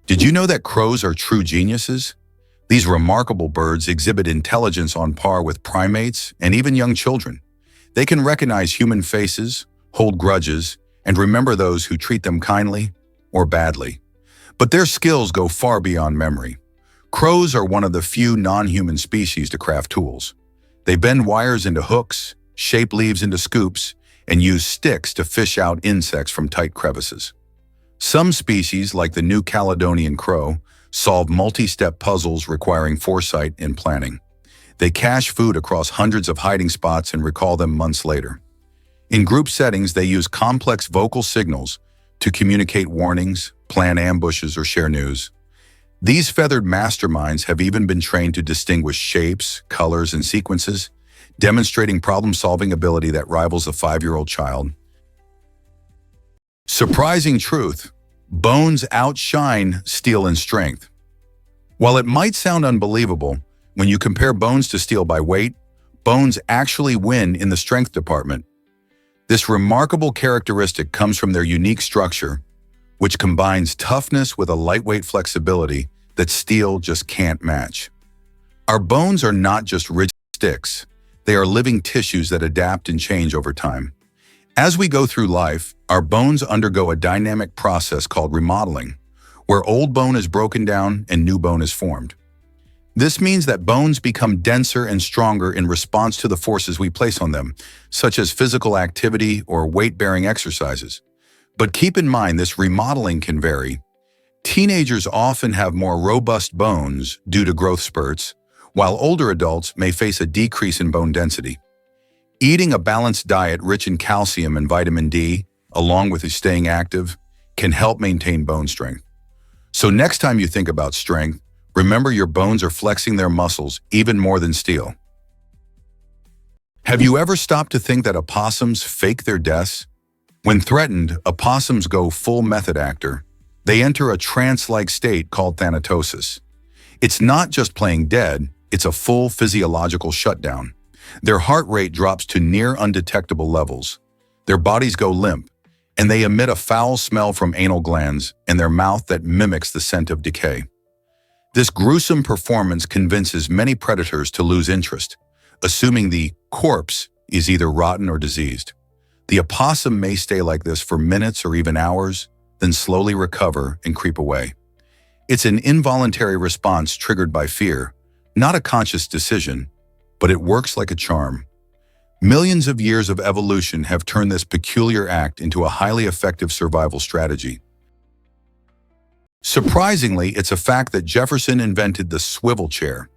Did you know that crows are true geniuses? These remarkable birds exhibit intelligence on par with primates and even young children. They can recognize human faces, hold grudges, and remember those who treat them kindly or badly. But their skills go far beyond memory. Crows are one of the few non-human species to craft tools. They bend wires into hooks, shape leaves into scoops, and use sticks to fish out insects from tight crevices. Some species, like the New Caledonian crow, solve multi-step puzzles requiring foresight and planning. They cache food across hundreds of hiding spots and recall them months later. In group settings, they use complex vocal signals to communicate warnings, plan ambushes, or share news. These feathered masterminds have even been trained to distinguish shapes, colors, and sequences, demonstrating problem-solving ability that rivals a 5-year-old child. Surprising truth: bones outshine steel in strength. While it might sound unbelievable, when you compare bones to steel by weight, bones actually win in the strength department. This remarkable characteristic comes from their unique structure, which combines toughness with a lightweight flexibility that steel just can't match. Our bones are not just rigid sticks. They are living tissues that adapt and change over time. As we go through life, our bones undergo a dynamic process called remodeling, where old bone is broken down and new bone is formed. This means that bones become denser and stronger in response to the forces we place on them, such as physical activity or weight-bearing exercises. But keep in mind, this remodeling can vary. Teenagers often have more robust bones due to growth spurts, while older adults may face a decrease in bone density. Eating a balanced diet rich in calcium and vitamin D, along with staying active, can help maintain bone strength. So next time you think about strength, remember your bones are flexing their muscles even more than steel. Have you ever stopped to think that opossums fake their deaths? When threatened, opossums go full method actor. They enter a trance-like state called thanatosis. It's not just playing dead, it's a full physiological shutdown. Their heart rate drops to near undetectable levels. Their bodies go limp, and they emit a foul smell from anal glands and their mouth that mimics the scent of decay. This gruesome performance convinces many predators to lose interest, assuming the corpse is either rotten or diseased. The opossum may stay like this for minutes or even hours, then slowly recover and creep away. It's an involuntary response triggered by fear, not a conscious decision, but it works like a charm. Millions of years of evolution have turned this peculiar act into a highly effective survival strategy. Surprisingly, it's a fact that Jefferson invented the swivel chair.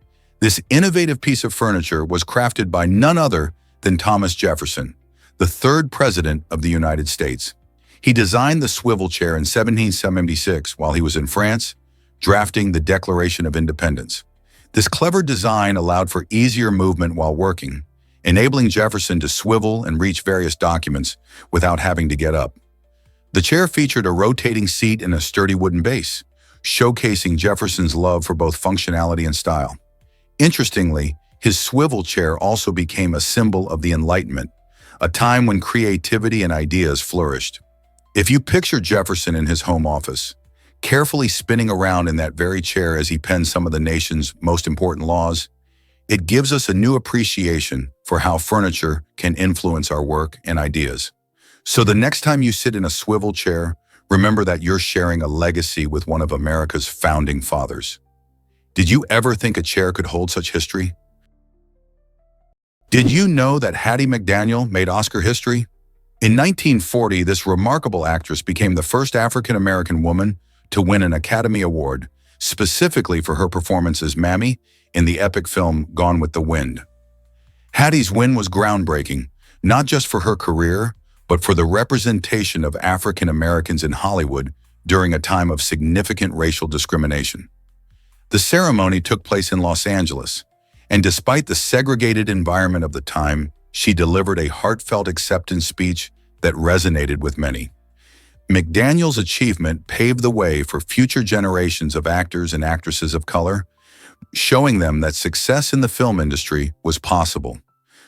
This innovative piece of furniture was crafted by none other than Thomas Jefferson, the third president of the United States. He designed the swivel chair in 1776 while he was in France, drafting the Declaration of Independence. This clever design allowed for easier movement while working, enabling Jefferson to swivel and reach various documents without having to get up. The chair featured a rotating seat and a sturdy wooden base, showcasing Jefferson's love for both functionality and style. Interestingly, his swivel chair also became a symbol of the Enlightenment, a time when creativity and ideas flourished. If you picture Jefferson in his home office, carefully spinning around in that very chair as he penned some of the nation's most important laws, it gives us a new appreciation for how furniture can influence our work and ideas. So the next time you sit in a swivel chair, remember that you're sharing a legacy with one of America's founding fathers. Did you ever think a chair could hold such history? Did you know that Hattie McDaniel made Oscar history? In 1940, this remarkable actress became the first African-American woman to win an Academy Award, specifically for her performance as Mammy in the epic film Gone with the Wind. Hattie's win was groundbreaking, not just for her career, but for the representation of African Americans in Hollywood during a time of significant racial discrimination. The ceremony took place in Los Angeles, and despite the segregated environment of the time, she delivered a heartfelt acceptance speech that resonated with many. McDaniel's achievement paved the way for future generations of actors and actresses of color, showing them that success in the film industry was possible.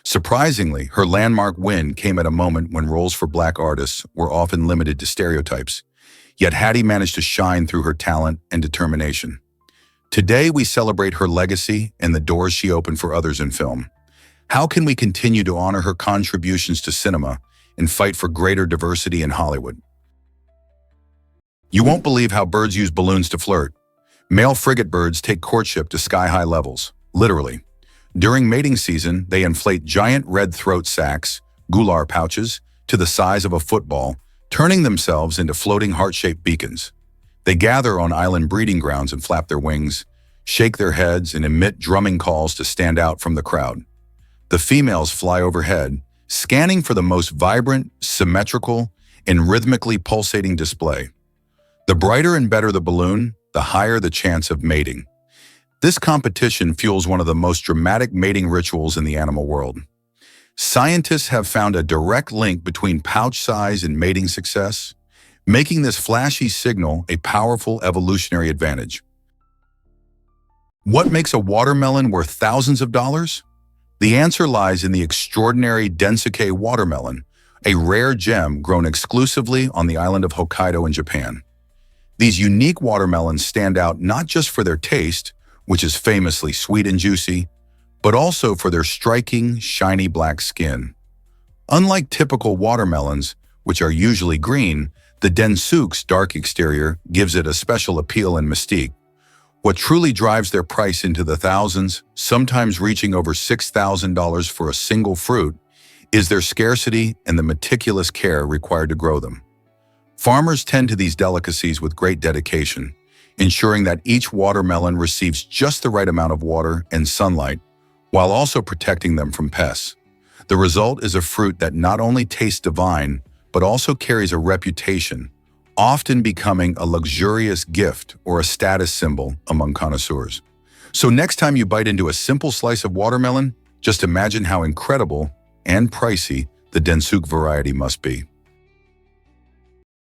Surprisingly, her landmark win came at a moment when roles for Black artists were often limited to stereotypes. Yet Hattie managed to shine through her talent and determination. Today, we celebrate her legacy and the doors she opened for others in film. How can we continue to honor her contributions to cinema and fight for greater diversity in Hollywood? You won't believe how birds use balloons to flirt. Male frigate birds take courtship to sky-high levels, literally. During mating season, they inflate giant red throat sacs, gular pouches, to the size of a football, turning themselves into floating heart-shaped beacons. They gather on island breeding grounds and flap their wings, shake their heads, and emit drumming calls to stand out from the crowd. The females fly overhead, scanning for the most vibrant, symmetrical, and rhythmically pulsating display. The brighter and better the balloon, the higher the chance of mating. This competition fuels one of the most dramatic mating rituals in the animal world. Scientists have found a direct link between pouch size and mating success, making this flashy signal a powerful evolutionary advantage. What makes a watermelon worth thousands of dollars? The answer lies in the extraordinary Densuke watermelon, a rare gem grown exclusively on the island of Hokkaido in Japan. These unique watermelons stand out not just for their taste, which is famously sweet and juicy, but also for their striking, shiny black skin. Unlike typical watermelons, which are usually green, the Densuke's dark exterior gives it a special appeal and mystique. What truly drives their price into the thousands, sometimes reaching over $6,000 for a single fruit, is their scarcity and the meticulous care required to grow them. Farmers tend to these delicacies with great dedication, ensuring that each watermelon receives just the right amount of water and sunlight, while also protecting them from pests. The result is a fruit that not only tastes divine, but also carries a reputation, often becoming a luxurious gift or a status symbol among connoisseurs. So next time you bite into a simple slice of watermelon, just imagine how incredible and pricey the Densuke variety must be.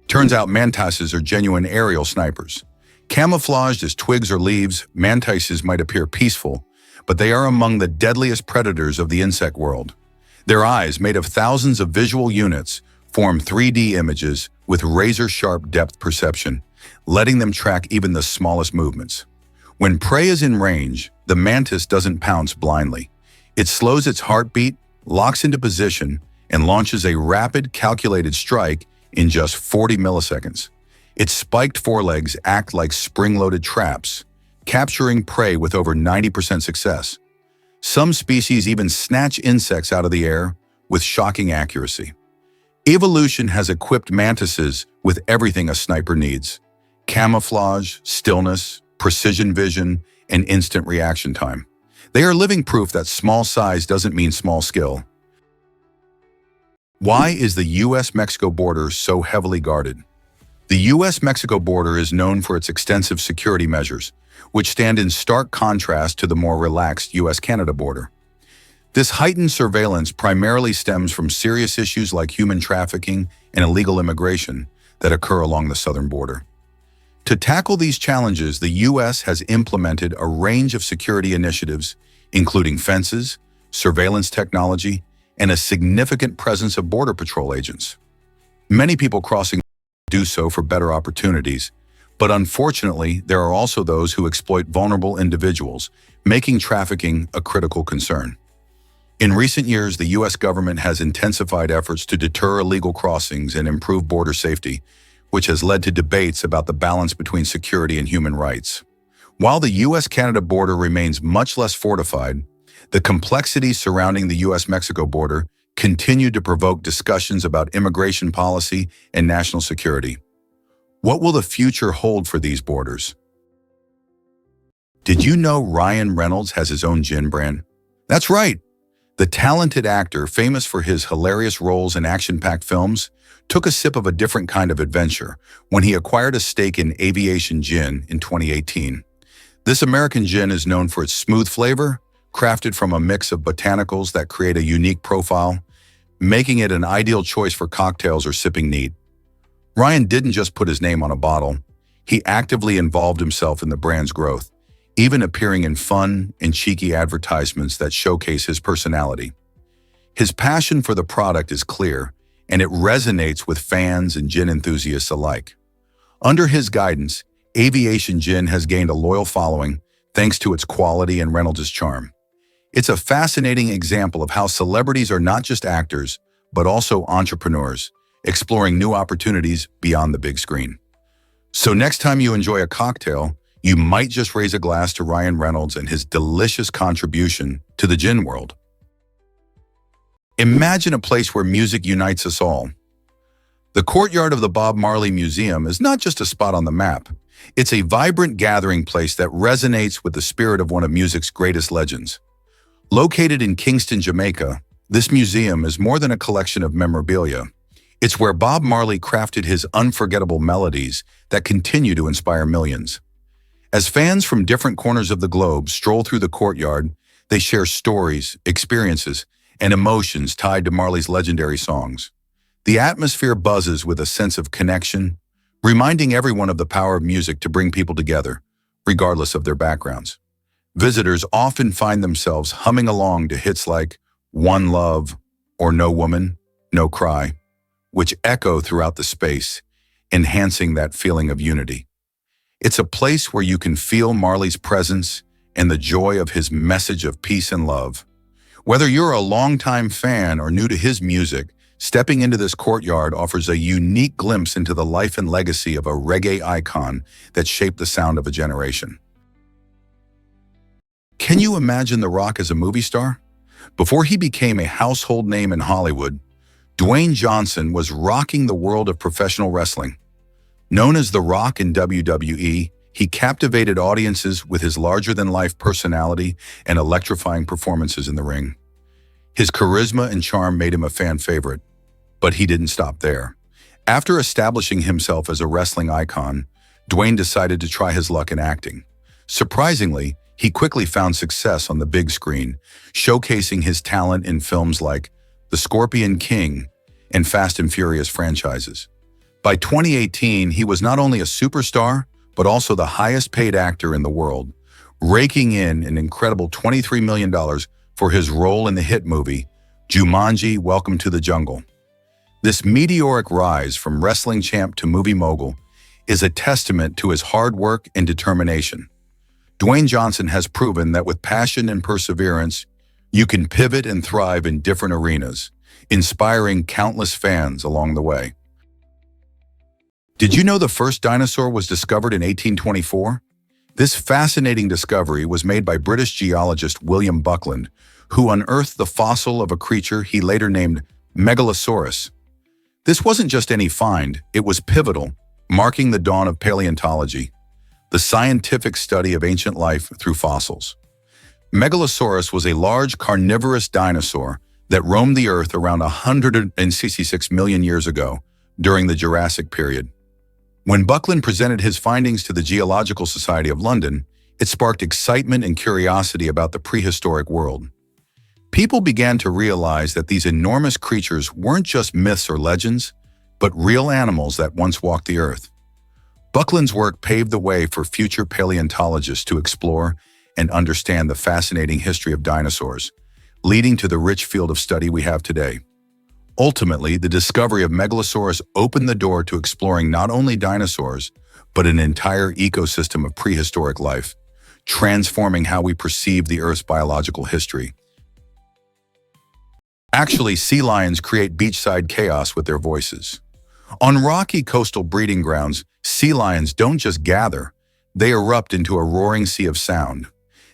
Turns out mantises are genuine aerial snipers. Camouflaged as twigs or leaves, mantises might appear peaceful, but they are among the deadliest predators of the insect world. Their eyes, made of thousands of visual units, form 3D images with razor-sharp depth perception, letting them track even the smallest movements. When prey is in range, the mantis doesn't pounce blindly. It slows its heartbeat, locks into position, and launches a rapid, calculated strike in just 40 milliseconds. Its spiked forelegs act like spring-loaded traps, capturing prey with over 90% success. Some species even snatch insects out of the air with shocking accuracy. Evolution has equipped mantises with everything a sniper needs: camouflage, stillness, precision vision, and instant reaction time. They are living proof that small size doesn't mean small skill. Why is the US-Mexico border so heavily guarded? The US-Mexico border is known for its extensive security measures, which stand in stark contrast to the more relaxed US-Canada border. This heightened surveillance primarily stems from serious issues like human trafficking and illegal immigration that occur along the southern border. To tackle these challenges, the US has implemented a range of security initiatives, including fences, surveillance technology, and a significant presence of Border Patrol agents. Many people crossing do so for better opportunities, but unfortunately, there are also those who exploit vulnerable individuals, making trafficking a critical concern. In recent years, the U.S. government has intensified efforts to deter illegal crossings and improve border safety, which has led to debates about the balance between security and human rights. While the U.S.-Canada border remains much less fortified, the complexities surrounding the U.S.-Mexico border continue to provoke discussions about immigration policy and national security. What will the future hold for these borders? Did you know Ryan Reynolds has his own gin brand? That's right! The talented actor, famous for his hilarious roles in action-packed films, took a sip of a different kind of adventure when he acquired a stake in Aviation Gin in 2018. This American gin is known for its smooth flavor, crafted from a mix of botanicals that create a unique profile, making it an ideal choice for cocktails or sipping neat. Ryan didn't just put his name on a bottle. He actively involved himself in the brand's growth, even appearing in fun and cheeky advertisements that showcase his personality. His passion for the product is clear, and it resonates with fans and gin enthusiasts alike. Under his guidance, aviation gin has gained a loyal following thanks to its quality and Reynolds' charm. It's a fascinating example of how celebrities are not just actors, but also entrepreneurs, exploring new opportunities beyond the big screen. So next time you enjoy a cocktail, you might just raise a glass to Ryan Reynolds and his delicious contribution to the gin world. Imagine a place where music unites us all. The courtyard of the Bob Marley Museum is not just a spot on the map. It's a vibrant gathering place that resonates with the spirit of one of music's greatest legends. Located in Kingston, Jamaica, this museum is more than a collection of memorabilia. It's where Bob Marley crafted his unforgettable melodies that continue to inspire millions. As fans from different corners of the globe stroll through the courtyard, they share stories, experiences, and emotions tied to Marley's legendary songs. The atmosphere buzzes with a sense of connection, reminding everyone of the power of music to bring people together, regardless of their backgrounds. Visitors often find themselves humming along to hits like One Love or No Woman, No Cry, which echo throughout the space, enhancing that feeling of unity. It's a place where you can feel Marley's presence and the joy of his message of peace and love. Whether you're a longtime fan or new to his music, stepping into this courtyard offers a unique glimpse into the life and legacy of a reggae icon that shaped the sound of a generation. Can you imagine The Rock as a movie star? Before he became a household name in Hollywood, Dwayne Johnson was rocking the world of professional wrestling. Known as The Rock in WWE, he captivated audiences with his larger-than-life personality and electrifying performances in the ring. His charisma and charm made him a fan favorite, but he didn't stop there. After establishing himself as a wrestling icon, Dwayne decided to try his luck in acting. Surprisingly, he quickly found success on the big screen, showcasing his talent in films like The Scorpion King and Fast and Furious franchises. By 2018, he was not only a superstar, but also the highest-paid actor in the world, raking in an incredible $23 million for his role in the hit movie, Jumanji: Welcome to the Jungle. This meteoric rise from wrestling champ to movie mogul is a testament to his hard work and determination. Dwayne Johnson has proven that with passion and perseverance, you can pivot and thrive in different arenas, inspiring countless fans along the way. Did you know the first dinosaur was discovered in 1824? This fascinating discovery was made by British geologist William Buckland, who unearthed the fossil of a creature he later named Megalosaurus. This wasn't just any find, it was pivotal, marking the dawn of paleontology, the scientific study of ancient life through fossils. Megalosaurus was a large carnivorous dinosaur that roamed the Earth around 166 million years ago during the Jurassic period. When Buckland presented his findings to the Geological Society of London, it sparked excitement and curiosity about the prehistoric world. People began to realize that these enormous creatures weren't just myths or legends, but real animals that once walked the Earth. Buckland's work paved the way for future paleontologists to explore and understand the fascinating history of dinosaurs, leading to the rich field of study we have today. Ultimately, the discovery of Megalosaurus opened the door to exploring not only dinosaurs, but an entire ecosystem of prehistoric life, transforming how we perceive the Earth's biological history. Actually, sea lions create beachside chaos with their voices. On rocky coastal breeding grounds, sea lions don't just gather, they erupt into a roaring sea of sound.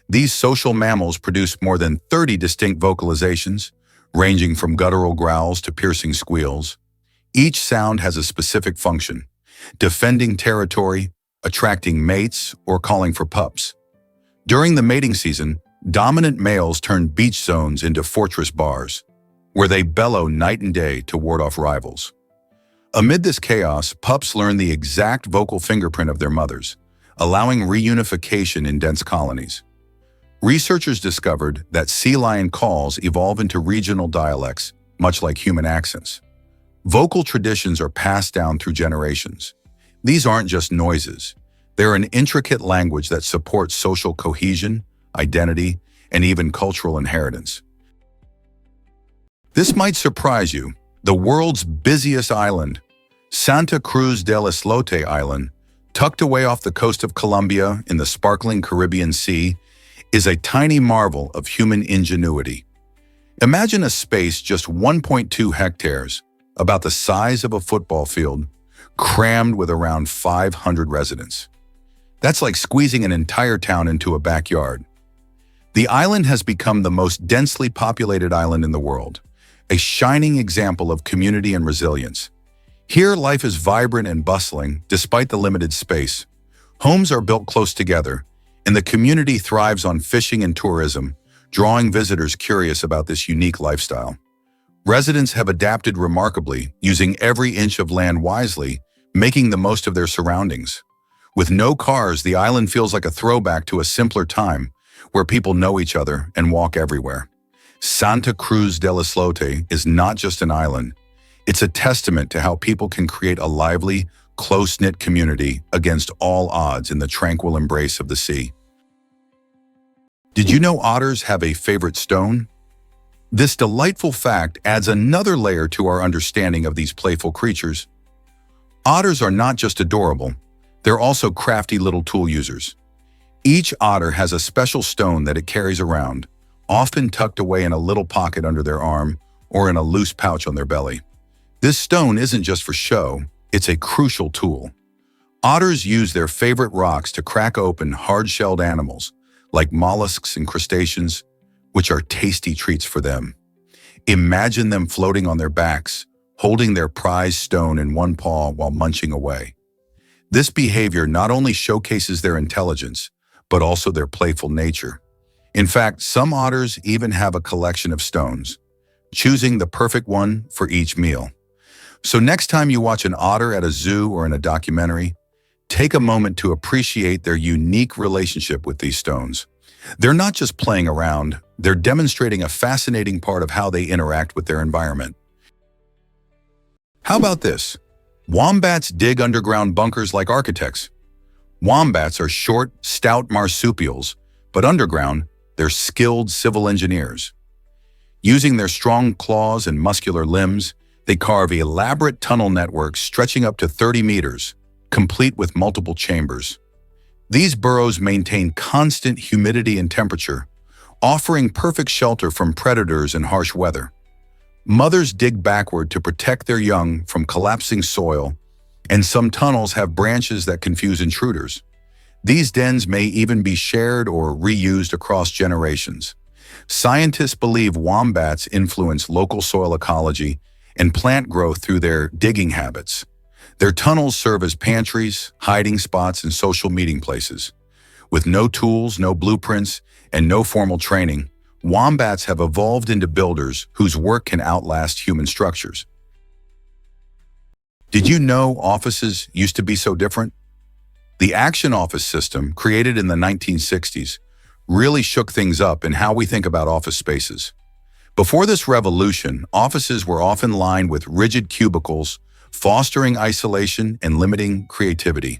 These social mammals produce more than 30 distinct vocalizations, ranging from guttural growls to piercing squeals. Each sound has a specific function: defending territory, attracting mates, or calling for pups. During the mating season, dominant males turn beach zones into fortress bars, where they bellow night and day to ward off rivals. Amid this chaos, pups learn the exact vocal fingerprint of their mothers, allowing reunification in dense colonies. Researchers discovered that sea lion calls evolve into regional dialects, much like human accents. Vocal traditions are passed down through generations. These aren't just noises. They're an intricate language that supports social cohesion, identity, and even cultural inheritance. This might surprise you. The world's busiest island, Santa Cruz del Islote Island, Tucked away off the coast of Colombia in the sparkling Caribbean Sea is a tiny marvel of human ingenuity. Imagine a space just 1.2 hectares, about the size of a football field, crammed with around 500 residents. That's like squeezing an entire town into a backyard. The island has become the most densely populated island in the world, a shining example of community and resilience. Here, life is vibrant and bustling, despite the limited space. Homes are built close together, and the community thrives on fishing and tourism, drawing visitors curious about this unique lifestyle. Residents have adapted remarkably, using every inch of land wisely, making the most of their surroundings. With no cars, the island feels like a throwback to a simpler time, where people know each other and walk everywhere. Santa Cruz del Islote is not just an island. It's a testament to how people can create a lively, close-knit community against all odds in the tranquil embrace of the sea. Did you know otters have a favorite stone? This delightful fact adds another layer to our understanding of these playful creatures. Otters are not just adorable, they're also crafty little tool users. Each otter has a special stone that it carries around, often tucked away in a little pocket under their arm or in a loose pouch on their belly. This stone isn't just for show, it's a crucial tool. Otters use their favorite rocks to crack open hard-shelled animals, like mollusks and crustaceans, which are tasty treats for them. Imagine them floating on their backs, holding their prized stone in one paw while munching away. This behavior not only showcases their intelligence, but also their playful nature. In fact, some otters even have a collection of stones, choosing the perfect one for each meal. So next time you watch an otter at a zoo or in a documentary, take a moment to appreciate their unique relationship with these stones. They're not just playing around, they're demonstrating a fascinating part of how they interact with their environment. How about this? Wombats dig underground bunkers like architects. Wombats are short, stout marsupials, but underground, they're skilled civil engineers. Using their strong claws and muscular limbs, they carve elaborate tunnel networks stretching up to 30 meters, complete with multiple chambers. These burrows maintain constant humidity and temperature, offering perfect shelter from predators and harsh weather. Mothers dig backward to protect their young from collapsing soil, and some tunnels have branches that confuse intruders. These dens may even be shared or reused across generations. Scientists believe wombats influence local soil ecology and plant growth through their digging habits. Their tunnels serve as pantries, hiding spots, and social meeting places. With no tools, no blueprints, and no formal training, wombats have evolved into builders whose work can outlast human structures. Did you know offices used to be so different? The action office system, created in the 1960s, really shook things up in how we think about office spaces. Before this revolution, offices were often lined with rigid cubicles, fostering isolation and limiting creativity.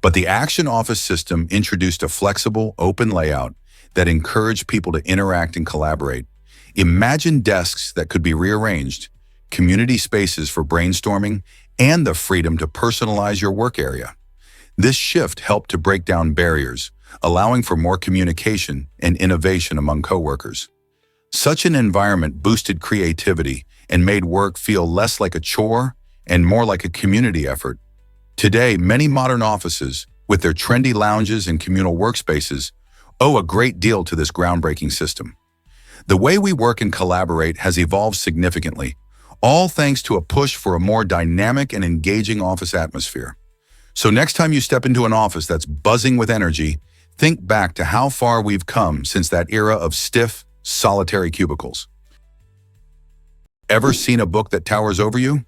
But the action office system introduced a flexible, open layout that encouraged people to interact and collaborate. Imagine desks that could be rearranged, community spaces for brainstorming, and the freedom to personalize your work area. This shift helped to break down barriers, allowing for more communication and innovation among coworkers. Such an environment boosted creativity and made work feel less like a chore and more like a community effort. Today, many modern offices, with their trendy lounges and communal workspaces, owe a great deal to this groundbreaking system. The way we work and collaborate has evolved significantly, all thanks to a push for a more dynamic and engaging office atmosphere. So next time you step into an office that's buzzing with energy, think back to how far we've come since that era of stiff, solitary cubicles. Ever seen a book that towers over you?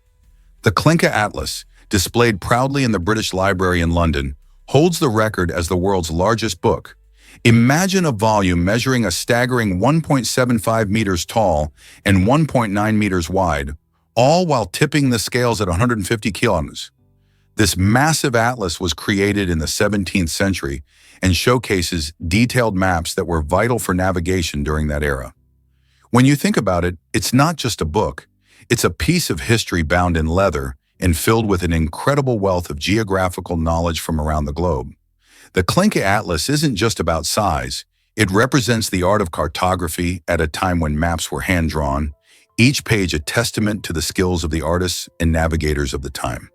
The Clinca Atlas, displayed proudly in the British Library in London, holds the record as the world's largest book. Imagine a volume measuring a staggering 1.75 meters tall and 1.9 meters wide, all while tipping the scales at 150 kilos. This massive atlas was created in the 17th century and showcases detailed maps that were vital for navigation during that era. When you think about it, it's not just a book. It's a piece of history bound in leather, and filled with an incredible wealth of geographical knowledge from around the globe. The Quirky Atlas isn't just about size. It represents the art of cartography at a time when maps were hand-drawn, each page a testament to the skills of the artists and navigators of the time.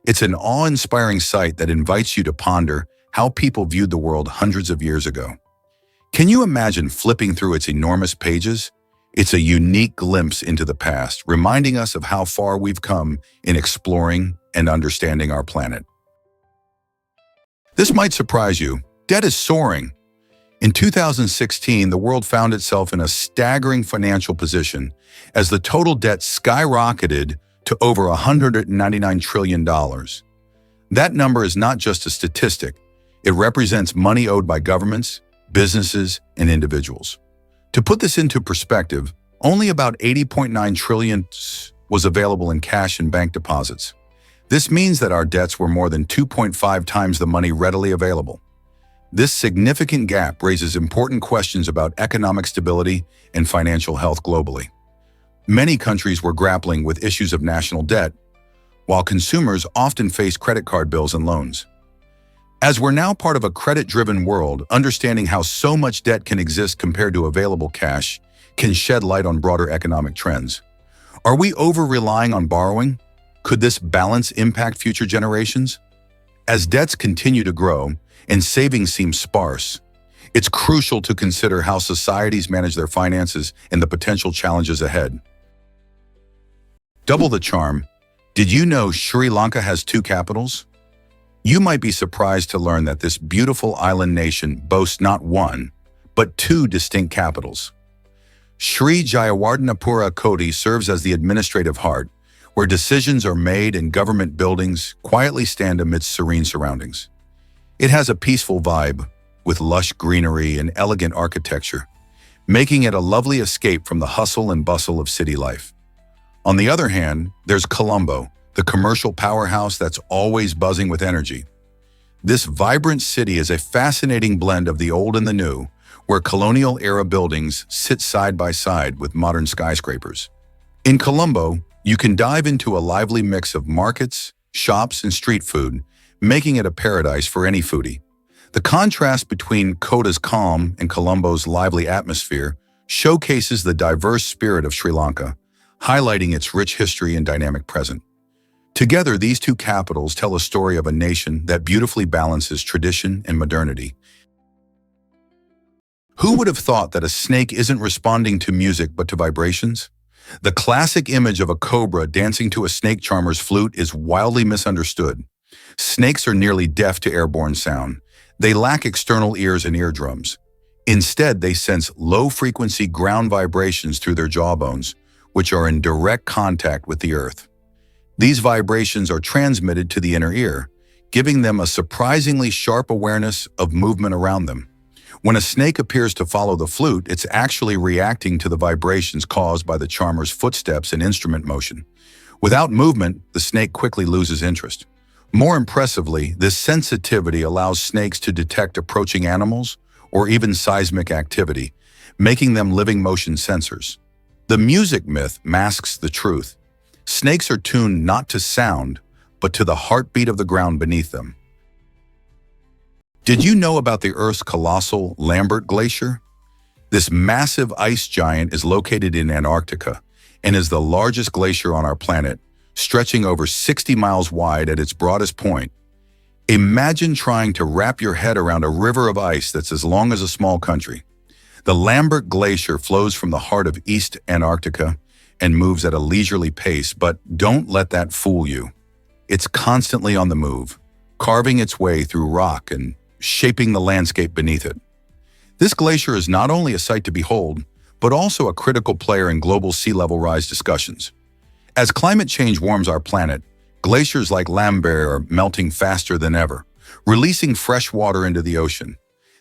It's an awe-inspiring sight that invites you to ponder how people viewed the world hundreds of years ago. Can you imagine flipping through its enormous pages? It's a unique glimpse into the past, reminding us of how far we've come in exploring and understanding our planet. This might surprise you. Debt is soaring. In 2016, the world found itself in a staggering financial position as the total debt skyrocketed to over $199 trillion. That number is not just a statistic. It represents money owed by governments, businesses, and individuals. To put this into perspective, only about $80.9 trillion was available in cash and bank deposits. This means that our debts were more than 2.5 times the money readily available. This significant gap raises important questions about economic stability and financial health globally. Many countries were grappling with issues of national debt, while consumers often face credit card bills and loans. As we're now part of a credit-driven world, understanding how so much debt can exist compared to available cash can shed light on broader economic trends. Are we over-relying on borrowing? Could this balance impact future generations? As debts continue to grow and savings seem sparse, it's crucial to consider how societies manage their finances and the potential challenges ahead. Double the charm. Did you know Sri Lanka has 2 capitals? You might be surprised to learn that this beautiful island nation boasts not 1, but 2 distinct capitals. Sri Jayawardenepura Koti serves as the administrative heart, where decisions are made and government buildings quietly stand amidst serene surroundings. It has a peaceful vibe, with lush greenery and elegant architecture, making it a lovely escape from the hustle and bustle of city life. On the other hand, there's Colombo, the commercial powerhouse that's always buzzing with energy. This vibrant city is a fascinating blend of the old and the new, where colonial-era buildings sit side by side with modern skyscrapers. In Colombo, you can dive into a lively mix of markets, shops, and street food, making it a paradise for any foodie. The contrast between Kota's calm and Colombo's lively atmosphere showcases the diverse spirit of Sri Lanka, highlighting its rich history and dynamic present. Together, these 2 capitals tell a story of a nation that beautifully balances tradition and modernity. Who would have thought that a snake isn't responding to music but to vibrations? The classic image of a cobra dancing to a snake charmer's flute is wildly misunderstood. Snakes are nearly deaf to airborne sound. They lack external ears and eardrums. Instead, they sense low-frequency ground vibrations through their jawbones, which are in direct contact with the earth. These vibrations are transmitted to the inner ear, giving them a surprisingly sharp awareness of movement around them. When a snake appears to follow the flute, it's actually reacting to the vibrations caused by the charmer's footsteps and instrument motion. Without movement, the snake quickly loses interest. More impressively, this sensitivity allows snakes to detect approaching animals or even seismic activity, making them living motion sensors. The music myth masks the truth. Snakes are tuned not to sound, but to the heartbeat of the ground beneath them. Did you know about the Earth's colossal Lambert Glacier? This massive ice giant is located in Antarctica and is the largest glacier on our planet, stretching over 60 miles wide at its broadest point. Imagine trying to wrap your head around a river of ice that's as long as a small country. The Lambert Glacier flows from the heart of East Antarctica and moves at a leisurely pace, but don't let that fool you. It's constantly on the move, carving its way through rock and shaping the landscape beneath it. This glacier is not only a sight to behold, but also a critical player in global sea level rise discussions. As climate change warms our planet, glaciers like Lambert are melting faster than ever, releasing fresh water into the ocean.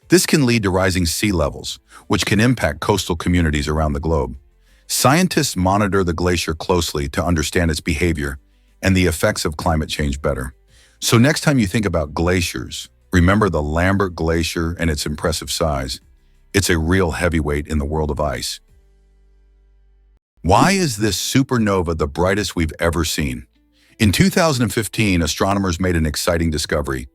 This can lead to rising sea levels, which can impact coastal communities around the globe. Scientists monitor the glacier closely to understand its behavior and the effects of climate change better. So next time you think about glaciers, remember the Lambert Glacier and its impressive size. It's a real heavyweight in the world of ice. Why is this supernova the brightest we've ever seen? In 2015, astronomers made an exciting discovery.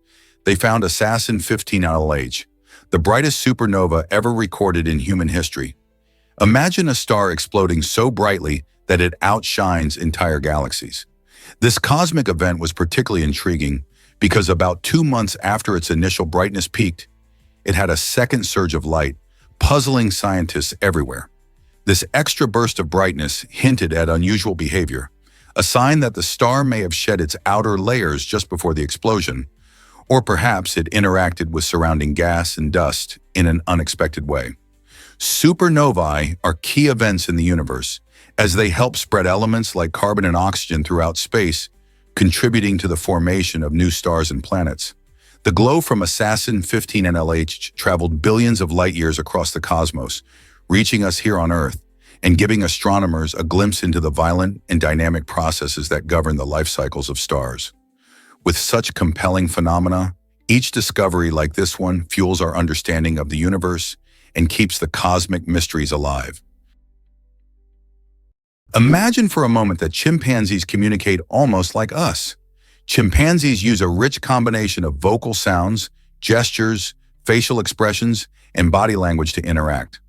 They found Assassin 15 LH, the brightest supernova ever recorded in human history. Imagine a star exploding so brightly that it outshines entire galaxies. This cosmic event was particularly intriguing because about 2 months after its initial brightness peaked, it had a second surge of light, puzzling scientists everywhere. This extra burst of brightness hinted at unusual behavior, a sign that the star may have shed its outer layers just before the explosion, or perhaps it interacted with surrounding gas and dust in an unexpected way. Supernovae are key events in the universe, as they help spread elements like carbon and oxygen throughout space, contributing to the formation of new stars and planets. The glow from Assassin 15 LH traveled billions of light years across the cosmos, reaching us here on Earth and giving astronomers a glimpse into the violent and dynamic processes that govern the life cycles of stars. With such compelling phenomena, each discovery like this one fuels our understanding of the universe and keeps the cosmic mysteries alive. Imagine for a moment that chimpanzees communicate almost like us. Chimpanzees use a rich combination of vocal sounds, gestures, facial expressions, and body language to interact.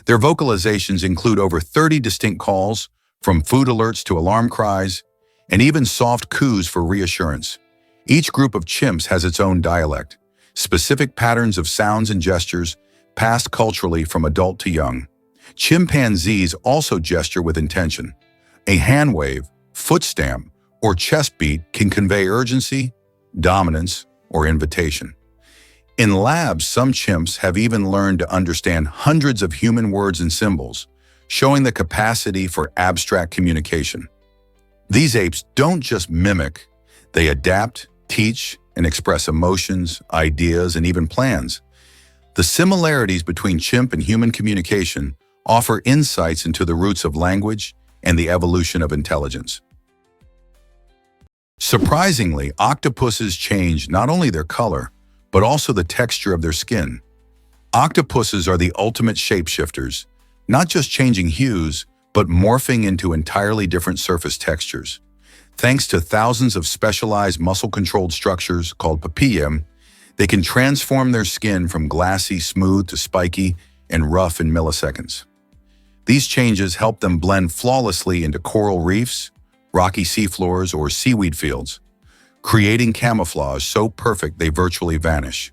Their vocalizations include over 30 distinct calls, from food alerts to alarm cries, and even soft coos for reassurance. Each group of chimps has its own dialect, specific patterns of sounds and gestures passed culturally from adult to young. Chimpanzees also gesture with intention. A hand wave, foot stamp, or chest beat can convey urgency, dominance, or invitation. In labs, some chimps have even learned to understand hundreds of human words and symbols, showing the capacity for abstract communication. These apes don't just mimic, they adapt, teach, and express emotions, ideas, and even plans. The similarities between chimp and human communication offer insights into the roots of language and the evolution of intelligence. Surprisingly, octopuses change not only their color, but also the texture of their skin. Octopuses are the ultimate shapeshifters, not just changing hues, but morphing into entirely different surface textures. Thanks to thousands of specialized muscle-controlled structures called papillae, they can transform their skin from glassy, smooth to spiky and rough in milliseconds. These changes help them blend flawlessly into coral reefs, rocky seafloors, or seaweed fields, creating camouflage so perfect they virtually vanish.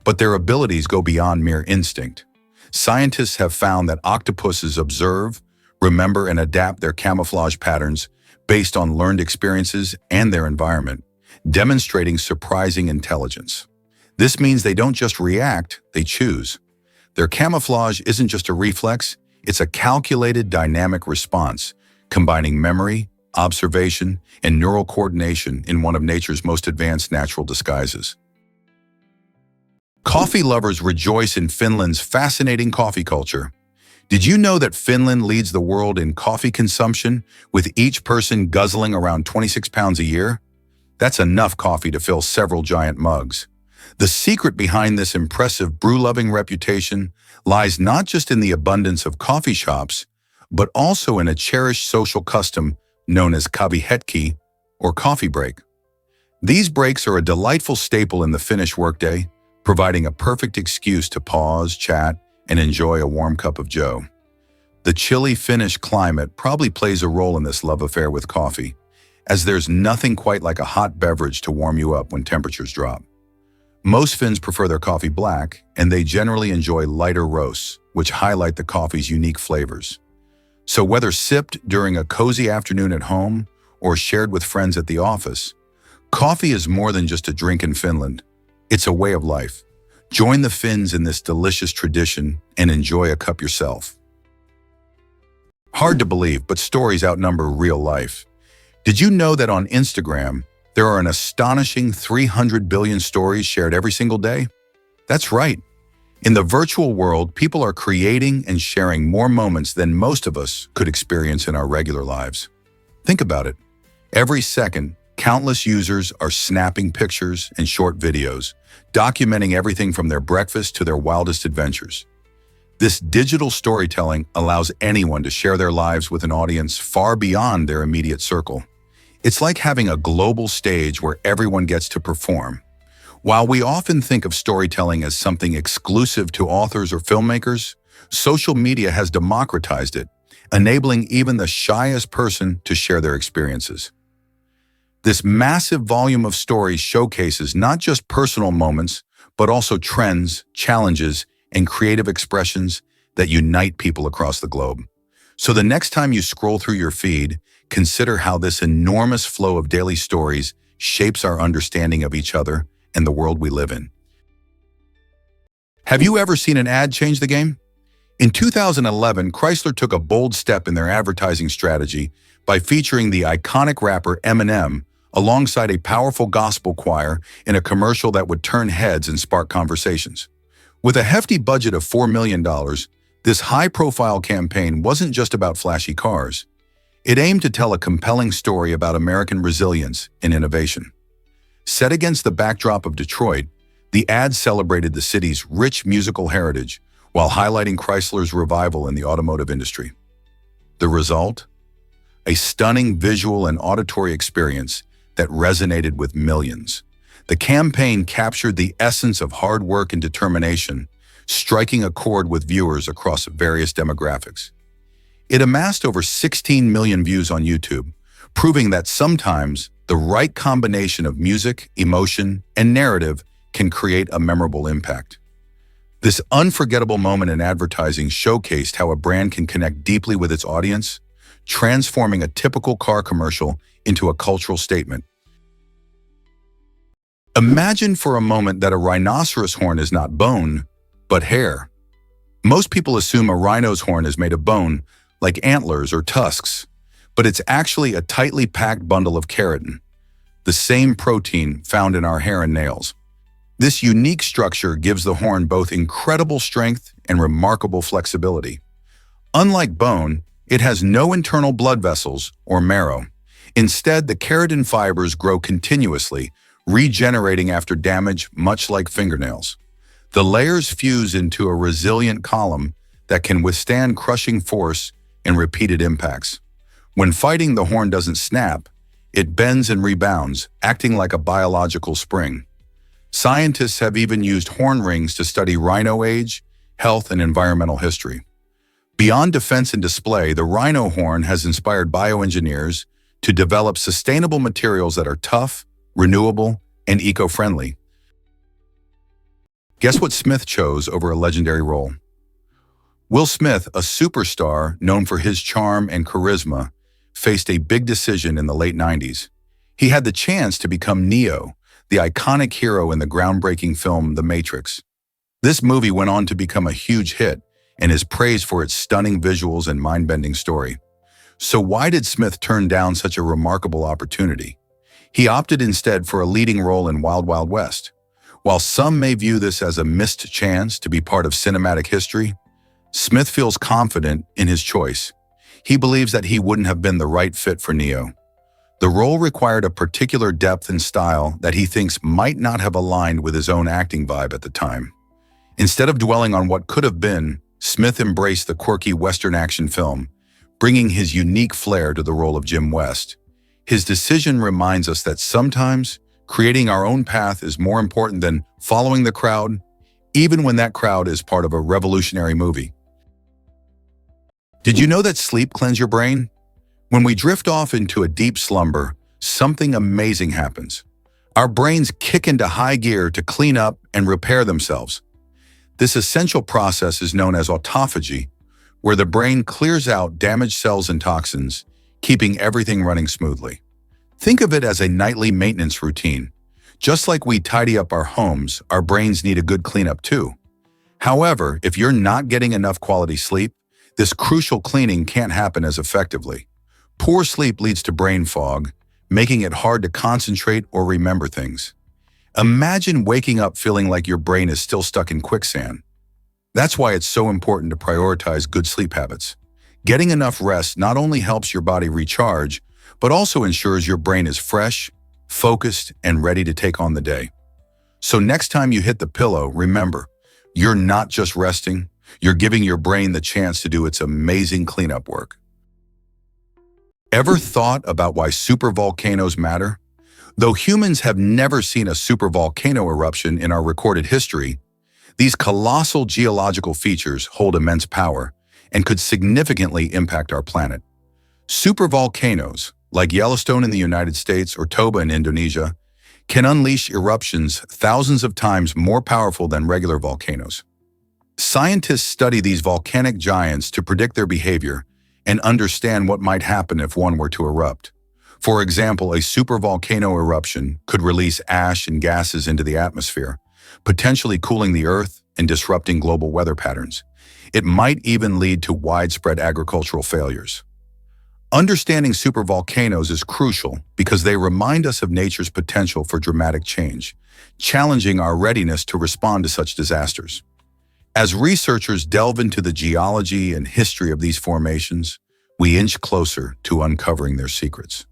But their abilities go beyond mere instinct. Scientists have found that octopuses observe, remember, and adapt their camouflage patterns based on learned experiences and their environment, demonstrating surprising intelligence. This means they don't just react, they choose. Their camouflage isn't just a reflex, it's a calculated dynamic response, combining memory, observation, and neural coordination in one of nature's most advanced natural disguises. Coffee lovers rejoice in Finland's fascinating coffee culture. Did you know that Finland leads the world in coffee consumption, with each person guzzling around 26 pounds a year? That's enough coffee to fill several giant mugs. The secret behind this impressive brew-loving reputation lies not just in the abundance of coffee shops, but also in a cherished social custom known as kahvihetki, or coffee break. These breaks are a delightful staple in the Finnish workday, providing a perfect excuse to pause, chat, and enjoy a warm cup of joe. The chilly Finnish climate probably plays a role in this love affair with coffee, as there's nothing quite like a hot beverage to warm you up when temperatures drop. Most Finns prefer their coffee black, and they generally enjoy lighter roasts, which highlight the coffee's unique flavors. So whether sipped during a cozy afternoon at home or shared with friends at the office, coffee is more than just a drink in Finland. It's a way of life. Join the Finns in this delicious tradition and enjoy a cup yourself. Hard to believe, but stories outnumber real life. Did you know that on Instagram, there are an astonishing 300 billion stories shared every single day? That's right. In the virtual world, people are creating and sharing more moments than most of us could experience in our regular lives. Think about it. Every second, countless users are snapping pictures and short videos, documenting everything from their breakfast to their wildest adventures. This digital storytelling allows anyone to share their lives with an audience far beyond their immediate circle. It's like having a global stage where everyone gets to perform. While we often think of storytelling as something exclusive to authors or filmmakers, social media has democratized it, enabling even the shyest person to share their experiences. This massive volume of stories showcases not just personal moments, but also trends, challenges, and creative expressions that unite people across the globe. So the next time you scroll through your feed, consider how this enormous flow of daily stories shapes our understanding of each other and the world we live in. Have you ever seen an ad change the game? In 2011, Chrysler took a bold step in their advertising strategy by featuring the iconic rapper Eminem alongside a powerful gospel choir in a commercial that would turn heads and spark conversations. With a hefty budget of $4 million, this high-profile campaign wasn't just about flashy cars. It aimed to tell a compelling story about American resilience and innovation. Set against the backdrop of Detroit, the ad celebrated the city's rich musical heritage while highlighting Chrysler's revival in the automotive industry. The result? A stunning visual and auditory experience that resonated with millions. The campaign captured the essence of hard work and determination, striking a chord with viewers across various demographics. It amassed over 16 million views on YouTube, proving that sometimes the right combination of music, emotion, and narrative can create a memorable impact. This unforgettable moment in advertising showcased how a brand can connect deeply with its audience, transforming a typical car commercial into a cultural statement. Imagine for a moment that a rhinoceros horn is not bone, but hair. Most people assume a rhino's horn is made of bone, like antlers or tusks, but it's actually a tightly packed bundle of keratin, the same protein found in our hair and nails. This unique structure gives the horn both incredible strength and remarkable flexibility. Unlike bone, it has no internal blood vessels or marrow. Instead, the keratin fibers grow continuously, regenerating after damage, much like fingernails. The layers fuse into a resilient column that can withstand crushing force and repeated impacts. When fighting, the horn doesn't snap, it bends and rebounds, acting like a biological spring. Scientists have even used horn rings to study rhino age, health, and environmental history. Beyond defense and display, the rhino horn has inspired bioengineers to develop sustainable materials that are tough, renewable, and eco-friendly. Guess what Smith chose over a legendary role? Will Smith, a superstar known for his charm and charisma, faced a big decision in the late 90s. He had the chance to become Neo, the iconic hero in the groundbreaking film The Matrix. This movie went on to become a huge hit and is praised for its stunning visuals and mind-bending story. So why did Smith turn down such a remarkable opportunity? He opted instead for a leading role in Wild Wild West. While some may view this as a missed chance to be part of cinematic history, Smith feels confident in his choice. He believes that he wouldn't have been the right fit for Neo. The role required a particular depth and style that he thinks might not have aligned with his own acting vibe at the time. Instead of dwelling on what could have been, Smith embraced the quirky Western action film, bringing his unique flair to the role of Jim West. His decision reminds us that sometimes creating our own path is more important than following the crowd, even when that crowd is part of a revolutionary movie. Did you know that sleep cleanses your brain? When we drift off into a deep slumber, something amazing happens. Our brains kick into high gear to clean up and repair themselves. This essential process is known as autophagy, where the brain clears out damaged cells and toxins, keeping everything running smoothly. Think of it as a nightly maintenance routine. Just like we tidy up our homes, our brains need a good cleanup too. However, if you're not getting enough quality sleep, this crucial cleaning can't happen as effectively. Poor sleep leads to brain fog, making it hard to concentrate or remember things. Imagine waking up feeling like your brain is still stuck in quicksand. That's why it's so important to prioritize good sleep habits. Getting enough rest not only helps your body recharge, but also ensures your brain is fresh, focused, and ready to take on the day. So next time you hit the pillow, remember, you're not just resting, you're giving your brain the chance to do its amazing cleanup work. Ever thought about why supervolcanoes matter? Though humans have never seen a supervolcano eruption in our recorded history, these colossal geological features hold immense power and could significantly impact our planet. Supervolcanoes, like Yellowstone in the United States or Toba in Indonesia, can unleash eruptions thousands of times more powerful than regular volcanoes. Scientists study these volcanic giants to predict their behavior and understand what might happen if one were to erupt. For example, a supervolcano eruption could release ash and gases into the atmosphere, potentially cooling the Earth and disrupting global weather patterns. It might even lead to widespread agricultural failures. Understanding supervolcanoes is crucial because they remind us of nature's potential for dramatic change, challenging our readiness to respond to such disasters. As researchers delve into the geology and history of these formations, we inch closer to uncovering their secrets.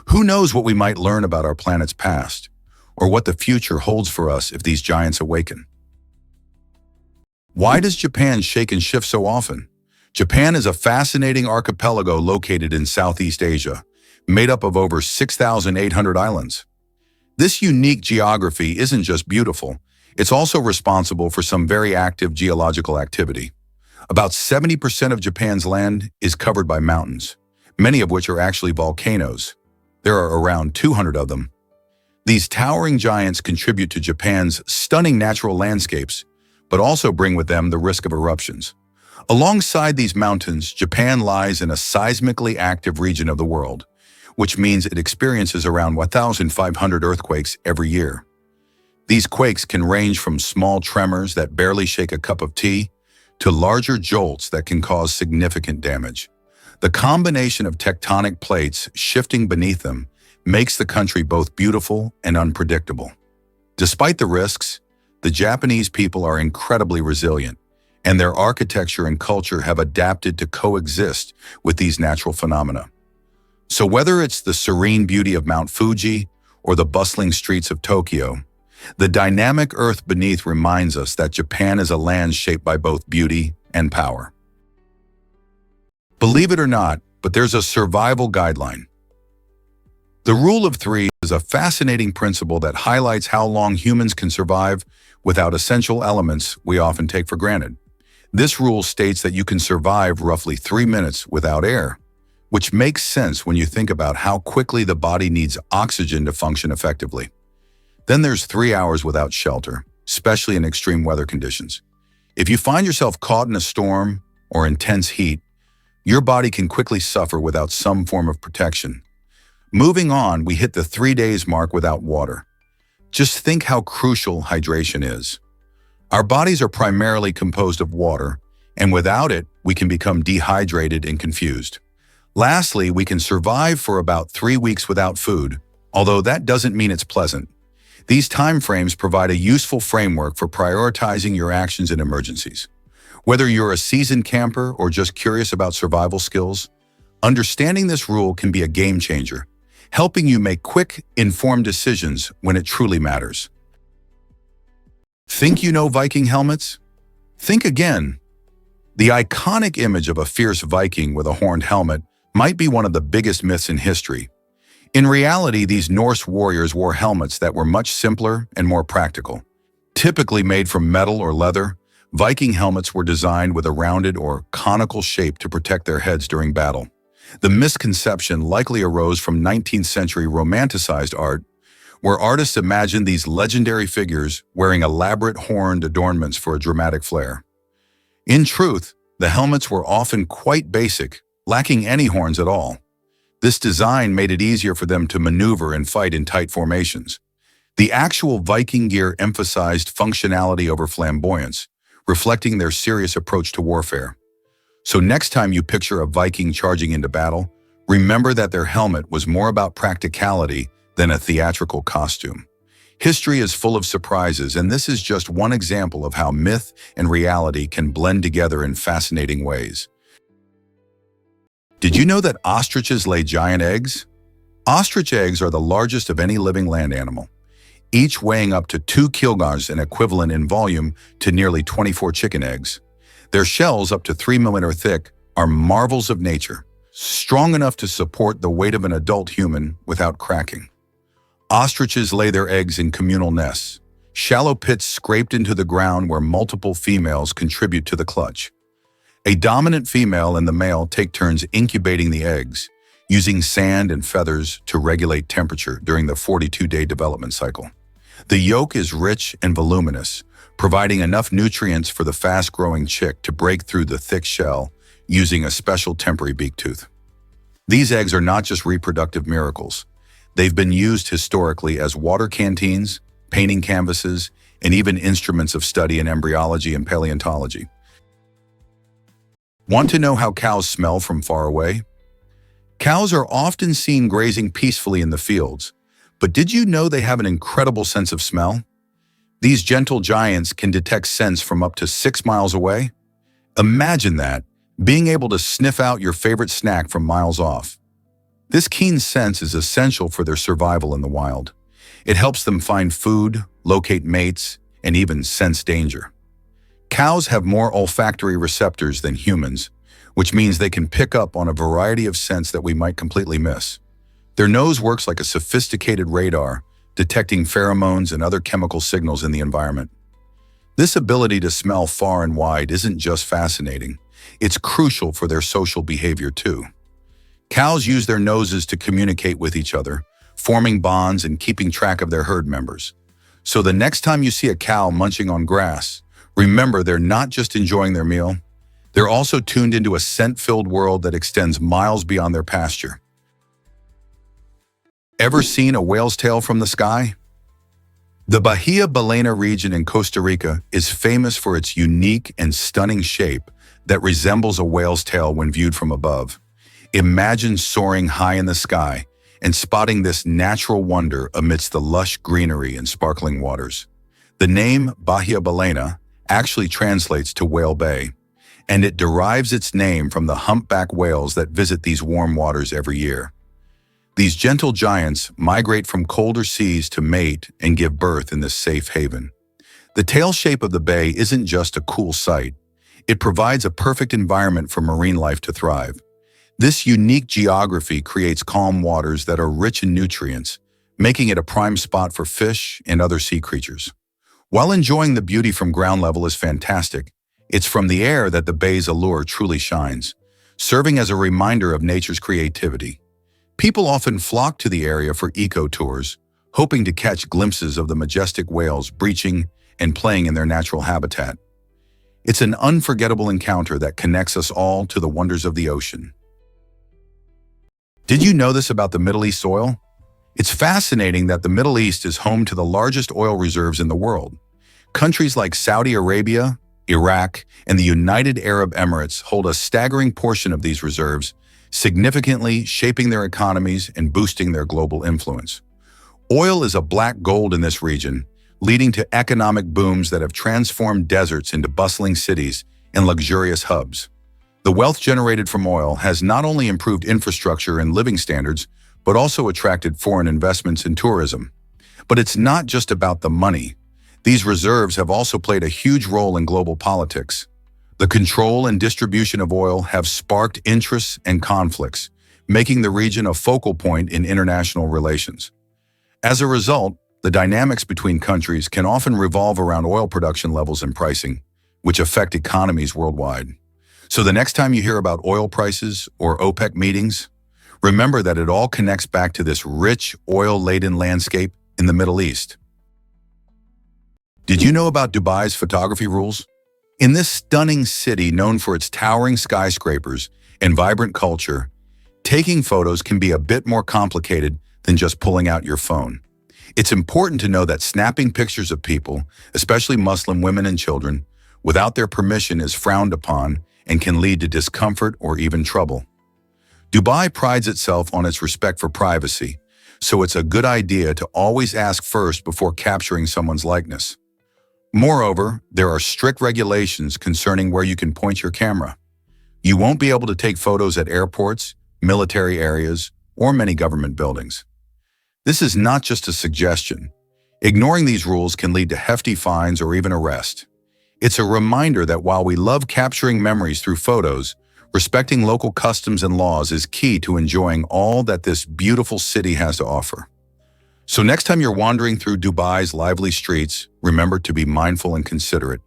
Who knows what we might learn about our planet's past, or what the future holds for us if these giants awaken? Why does Japan shake and shift so often? Japan is a fascinating archipelago located in Southeast Asia, made up of over 6,800 islands. This unique geography isn't just beautiful, it's also responsible for some very active geological activity. About 70% of Japan's land is covered by mountains, many of which are actually volcanoes. There are around 200 of them. These towering giants contribute to Japan's stunning natural landscapes, but also bring with them the risk of eruptions. Alongside these mountains, Japan lies in a seismically active region of the world, which means it experiences around 1,500 earthquakes every year. These quakes can range from small tremors that barely shake a cup of tea to larger jolts that can cause significant damage. The combination of tectonic plates shifting beneath them makes the country both beautiful and unpredictable. Despite the risks, the Japanese people are incredibly resilient, and their architecture and culture have adapted to coexist with these natural phenomena. So whether it's the serene beauty of Mount Fuji or the bustling streets of Tokyo, the dynamic earth beneath reminds us that Japan is a land shaped by both beauty and power. Believe it or not, but there's a survival guideline. The rule of three is a fascinating principle that highlights how long humans can survive without essential elements we often take for granted. This rule states that you can survive roughly 3 minutes without air, which makes sense when you think about how quickly the body needs oxygen to function effectively. Then there's 3 hours without shelter, especially in extreme weather conditions. If you find yourself caught in a storm or intense heat, your body can quickly suffer without some form of protection. Moving on, we hit the 3 days mark without water. Just think how crucial hydration is. Our bodies are primarily composed of water, and without it, we can become dehydrated and confused. Lastly, we can survive for about 3 weeks without food, although that doesn't mean it's pleasant. These time frames provide a useful framework for prioritizing your actions in emergencies. Whether you're a seasoned camper or just curious about survival skills, understanding this rule can be a game changer, helping you make quick, informed decisions when it truly matters. Think you know Viking helmets? Think again. The iconic image of a fierce Viking with a horned helmet might be one of the biggest myths in history. In reality, these Norse warriors wore helmets that were much simpler and more practical. Typically made from metal or leather, Viking helmets were designed with a rounded or conical shape to protect their heads during battle. The misconception likely arose from 19th century romanticized art, where artists imagined these legendary figures wearing elaborate horned adornments for a dramatic flair. In truth, the helmets were often quite basic, lacking any horns at all. This design made it easier for them to maneuver and fight in tight formations. The actual Viking gear emphasized functionality over flamboyance, reflecting their serious approach to warfare. So next time you picture a Viking charging into battle, remember that their helmet was more about practicality than a theatrical costume. History is full of surprises, and this is just one example of how myth and reality can blend together in fascinating ways. Did you know that ostriches lay giant eggs? Ostrich eggs are the largest of any living land animal, each weighing up to 2 kilograms and equivalent in volume to nearly 24 chicken eggs. Their shells, up to 3 millimeters thick, are marvels of nature, strong enough to support the weight of an adult human without cracking. Ostriches lay their eggs in communal nests, shallow pits scraped into the ground where multiple females contribute to the clutch. A dominant female and the male take turns incubating the eggs, using sand and feathers to regulate temperature during the 42-day development cycle. The yolk is rich and voluminous, providing enough nutrients for the fast-growing chick to break through the thick shell using a special temporary beak tooth. These eggs are not just reproductive miracles. They've been used historically as water canteens, painting canvases, and even instruments of study in embryology and paleontology. Want to know how cows smell from far away? Cows are often seen grazing peacefully in the fields, but did you know they have an incredible sense of smell? These gentle giants can detect scents from up to 6 miles away. Imagine that, being able to sniff out your favorite snack from miles off. This keen sense is essential for their survival in the wild. It helps them find food, locate mates, and even sense danger. Cows have more olfactory receptors than humans, which means they can pick up on a variety of scents that we might completely miss. Their nose works like a sophisticated radar, detecting pheromones and other chemical signals in the environment. This ability to smell far and wide isn't just fascinating, it's crucial for their social behavior too. Cows use their noses to communicate with each other, forming bonds and keeping track of their herd members. So the next time you see a cow munching on grass, remember they're not just enjoying their meal, they're also tuned into a scent-filled world that extends miles beyond their pasture. Ever seen a whale's tail from the sky? The Bahia Ballena region in Costa Rica is famous for its unique and stunning shape that resembles a whale's tail when viewed from above. Imagine soaring high in the sky and spotting this natural wonder amidst the lush greenery and sparkling waters. The name Bahia Ballena actually translates to Whale Bay, and it derives its name from the humpback whales that visit these warm waters every year. These gentle giants migrate from colder seas to mate and give birth in this safe haven. The tail shape of the bay isn't just a cool sight. It provides a perfect environment for marine life to thrive. This unique geography creates calm waters that are rich in nutrients, making it a prime spot for fish and other sea creatures. While enjoying the beauty from ground level is fantastic, it's from the air that the bay's allure truly shines, serving as a reminder of nature's creativity. People often flock to the area for eco-tours, hoping to catch glimpses of the majestic whales breaching and playing in their natural habitat. It's an unforgettable encounter that connects us all to the wonders of the ocean. Did you know this about the Middle East oil? It's fascinating that the Middle East is home to the largest oil reserves in the world. Countries like Saudi Arabia, Iraq, and the United Arab Emirates hold a staggering portion of these reserves, significantly shaping their economies and boosting their global influence. Oil is a black gold in this region, leading to economic booms that have transformed deserts into bustling cities and luxurious hubs. The wealth generated from oil has not only improved infrastructure and living standards, but also attracted foreign investments in tourism. But it's not just about the money. These reserves have also played a huge role in global politics. The control and distribution of oil have sparked interests and conflicts, making the region a focal point in international relations. As a result, the dynamics between countries can often revolve around oil production levels and pricing, which affect economies worldwide. So the next time you hear about oil prices or OPEC meetings, remember that it all connects back to this rich, oil-laden landscape in the Middle East. Did you know about Dubai's photography rules? In this stunning city known for its towering skyscrapers and vibrant culture, taking photos can be a bit more complicated than just pulling out your phone. It's important to know that snapping pictures of people, especially Muslim women and children, without their permission is frowned upon and can lead to discomfort or even trouble. Dubai prides itself on its respect for privacy, so it's a good idea to always ask first before capturing someone's likeness. Moreover, there are strict regulations concerning where you can point your camera. You won't be able to take photos at airports, military areas, or many government buildings. This is not just a suggestion. Ignoring these rules can lead to hefty fines or even arrest. It's a reminder that while we love capturing memories through photos, Respecting local customs and laws is key to enjoying all that this beautiful city has to offer. So next time you're wandering through Dubai's lively streets, remember to be mindful and considerate.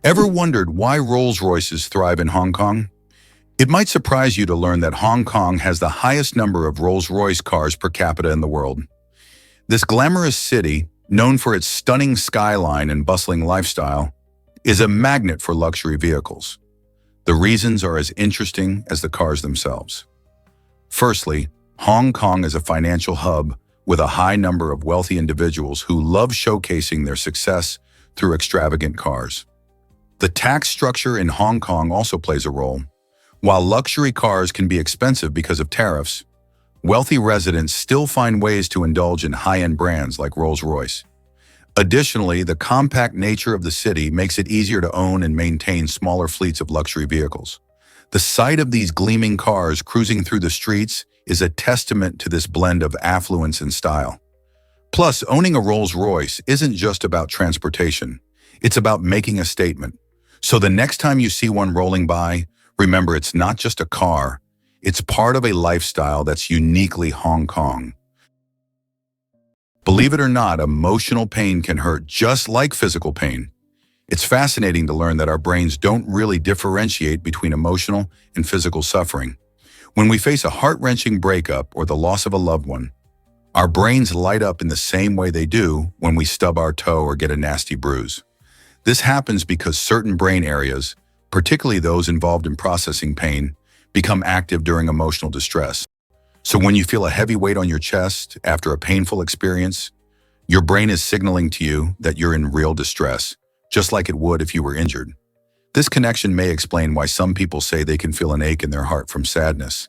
Ever wondered why Rolls-Royces thrive in Hong Kong? It might surprise you to learn that Hong Kong has the highest number of Rolls-Royce cars per capita in the world. This glamorous city, known for its stunning skyline and bustling lifestyle, is a magnet for luxury vehicles. The reasons are as interesting as the cars themselves. Firstly, Hong Kong is a financial hub with a high number of wealthy individuals who love showcasing their success through extravagant cars. The tax structure in Hong Kong also plays a role. While luxury cars can be expensive because of tariffs, wealthy residents still find ways to indulge in high-end brands like Rolls-Royce. Additionally, the compact nature of the city makes it easier to own and maintain smaller fleets of luxury vehicles. The sight of these gleaming cars cruising through the streets is a testament to this blend of affluence and style. Plus, owning a Rolls-Royce isn't just about transportation. It's about making a statement. So the next time you see one rolling by, remember it's not just a car, it's part of a lifestyle that's uniquely Hong Kong. Believe it or not, emotional pain can hurt just like physical pain. It's fascinating to learn that our brains don't really differentiate between emotional and physical suffering. When we face a heart-wrenching breakup or the loss of a loved one, our brains light up in the same way they do when we stub our toe or get a nasty bruise. This happens because certain brain areas, particularly those involved in processing pain, become active during emotional distress. So when you feel a heavy weight on your chest after a painful experience, your brain is signaling to you that you're in real distress, just like it would if you were injured. This connection may explain why some people say they can feel an ache in their heart from sadness,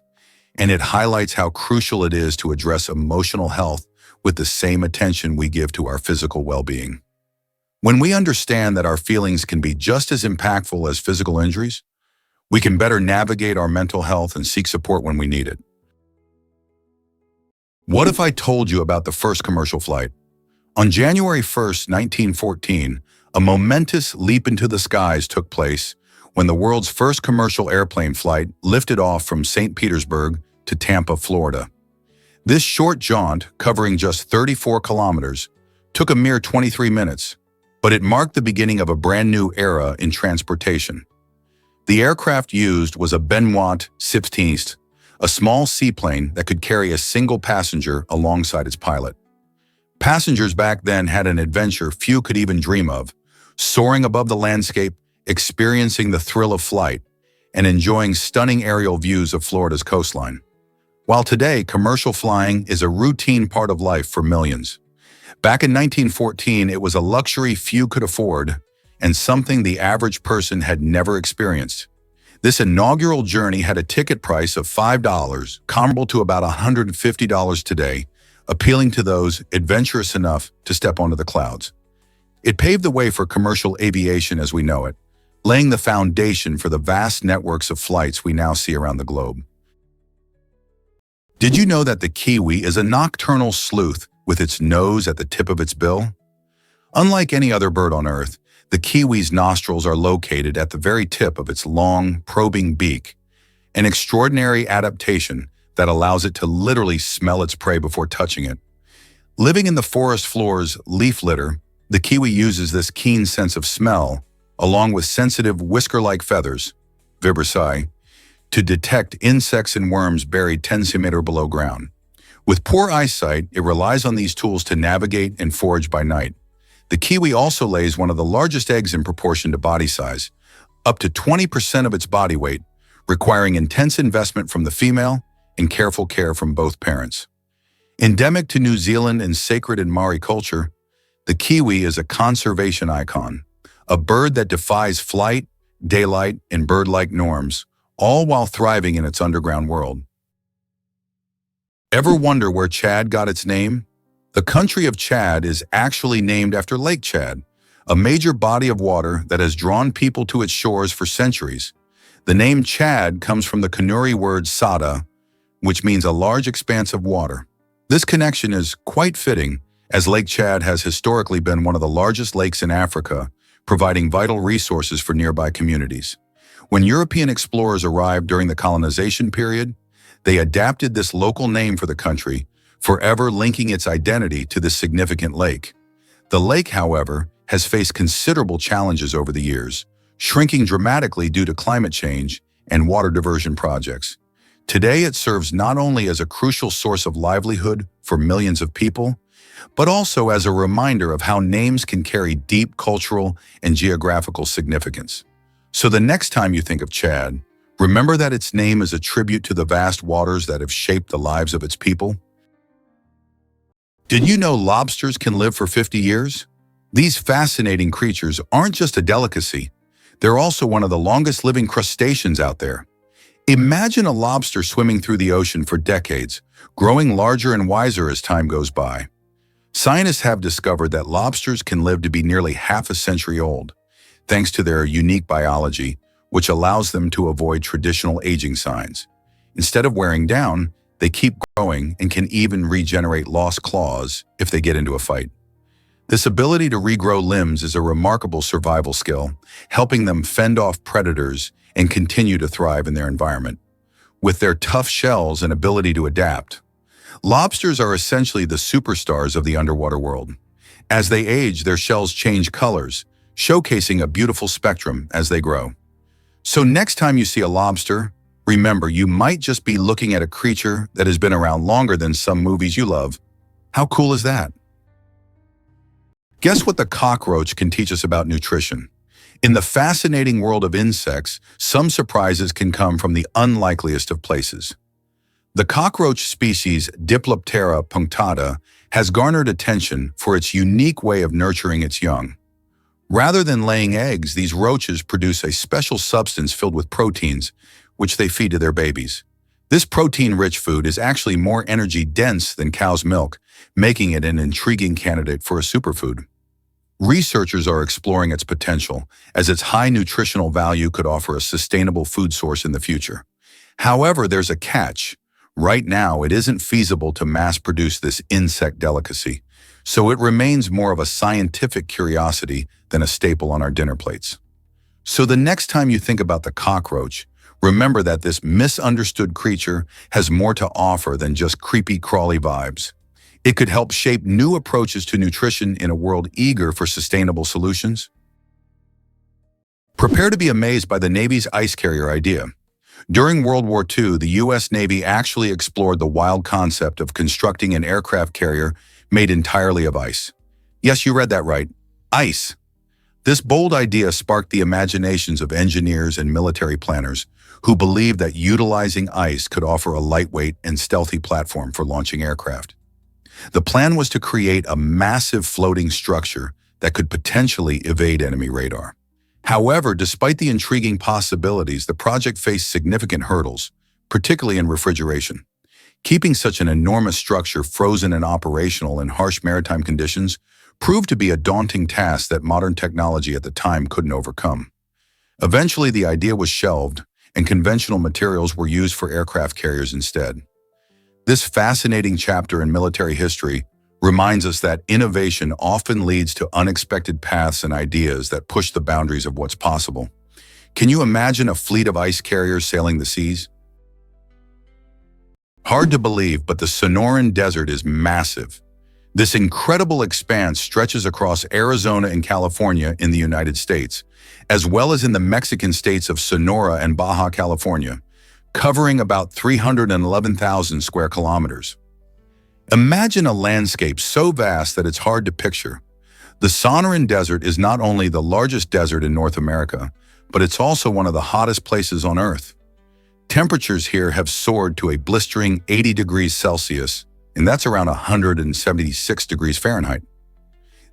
and it highlights how crucial it is to address emotional health with the same attention we give to our physical well-being. When we understand that our feelings can be just as impactful as physical injuries, we can better navigate our mental health and seek support when we need it. What if I told you about the first commercial flight? On January 1st, 1914, a momentous leap into the skies took place when the world's first commercial airplane flight lifted off from St. Petersburg to Tampa, Florida. This short jaunt, covering just 34 kilometers, took a mere 23 minutes, but it marked the beginning of a brand new era in transportation. The aircraft used was a Benoit 16, a small seaplane that could carry a single passenger alongside its pilot. Passengers back then had an adventure few could even dream of, soaring above the landscape, experiencing the thrill of flight, and enjoying stunning aerial views of Florida's coastline. While today, commercial flying is a routine part of life for millions, back in 1914, it was a luxury few could afford and something the average person had never experienced. This inaugural journey had a ticket price of $5, comparable to about $150 today, appealing to those adventurous enough to step onto the clouds. It paved the way for commercial aviation as we know it, laying the foundation for the vast networks of flights we now see around the globe. Did you know that the kiwi is a nocturnal sleuth with its nose at the tip of its bill? Unlike any other bird on Earth, the kiwi's nostrils are located at the very tip of its long, probing beak, an extraordinary adaptation that allows it to literally smell its prey before touching it. Living in the forest floor's leaf litter, the kiwi uses this keen sense of smell, along with sensitive whisker-like feathers, vibrissae, to detect insects and worms buried 10 centimeters below ground. With poor eyesight, it relies on these tools to navigate and forage by night. The kiwi also lays one of the largest eggs in proportion to body size, up to 20% of its body weight, requiring intense investment from the female and careful care from both parents. Endemic to New Zealand and sacred in Maori culture, the kiwi is a conservation icon, a bird that defies flight, daylight, and bird-like norms, all while thriving in its underground world. Ever wonder where Chad got its name? The country of Chad is actually named after Lake Chad, a major body of water that has drawn people to its shores for centuries. The name Chad comes from the Kanuri word sada, which means a large expanse of water. This connection is quite fitting, as Lake Chad has historically been one of the largest lakes in Africa, providing vital resources for nearby communities. When European explorers arrived during the colonization period, they adapted this local name for the country, forever linking its identity to this significant lake. The lake, however, has faced considerable challenges over the years, shrinking dramatically due to climate change and water diversion projects. Today, it serves not only as a crucial source of livelihood for millions of people, but also as a reminder of how names can carry deep cultural and geographical significance. So the next time you think of Chad, remember that its name is a tribute to the vast waters that have shaped the lives of its people. Did you know lobsters can live for 50 years? These fascinating creatures aren't just a delicacy, they're also one of the longest living crustaceans out there. Imagine a lobster swimming through the ocean for decades, growing larger and wiser as time goes by. Scientists have discovered that lobsters can live to be nearly half a century old, thanks to their unique biology, which allows them to avoid traditional aging signs. Instead of wearing down, they keep growing and can even regenerate lost claws if they get into a fight. This ability to regrow limbs is a remarkable survival skill, helping them fend off predators and continue to thrive in their environment. With their tough shells and ability to adapt, lobsters are essentially the superstars of the underwater world. As they age, their shells change colors, showcasing a beautiful spectrum as they grow. So next time you see a lobster, remember you might just be looking at a creature that has been around longer than some movies you love. How cool is that? Guess what the cockroach can teach us about nutrition? In the fascinating world of insects, some surprises can come from the unlikeliest of places. The cockroach species Diploptera punctata has garnered attention for its unique way of nurturing its young. Rather than laying eggs, these roaches produce a special substance filled with proteins, which they feed to their babies. This protein-rich food is actually more energy-dense than cow's milk, making it an intriguing candidate for a superfood. Researchers are exploring its potential, as its high nutritional value could offer a sustainable food source in the future. However, there's a catch. Right now, it isn't feasible to mass-produce this insect delicacy, so it remains more of a scientific curiosity than a staple on our dinner plates. So the next time you think about the cockroach, remember that this misunderstood creature has more to offer than just creepy, crawly vibes. It could help shape new approaches to nutrition in a world eager for sustainable solutions. Prepare to be amazed by the Navy's ice carrier idea. During World War II, the U.S. Navy actually explored the wild concept of constructing an aircraft carrier made entirely of ice. Yes, you read that right. Ice. This bold idea sparked the imaginations of engineers and military planners who believed that utilizing ice could offer a lightweight and stealthy platform for launching aircraft. The plan was to create a massive floating structure that could potentially evade enemy radar. However, despite the intriguing possibilities, the project faced significant hurdles, particularly in refrigeration. Keeping such an enormous structure frozen and operational in harsh maritime conditions proved to be a daunting task that modern technology at the time couldn't overcome. Eventually, the idea was shelved, and conventional materials were used for aircraft carriers instead. This fascinating chapter in military history reminds us that innovation often leads to unexpected paths and ideas that push the boundaries of what's possible. Can you imagine a fleet of ice carriers sailing the seas? Hard to believe, but the Sonoran Desert is massive. This incredible expanse stretches across Arizona and California in the United States, as well as in the Mexican states of Sonora and Baja California, covering about 311,000 square kilometers. Imagine a landscape so vast that it's hard to picture. The Sonoran Desert is not only the largest desert in North America, but it's also one of the hottest places on Earth. Temperatures here have soared to a blistering 80 degrees Celsius, and that's around 176 degrees Fahrenheit.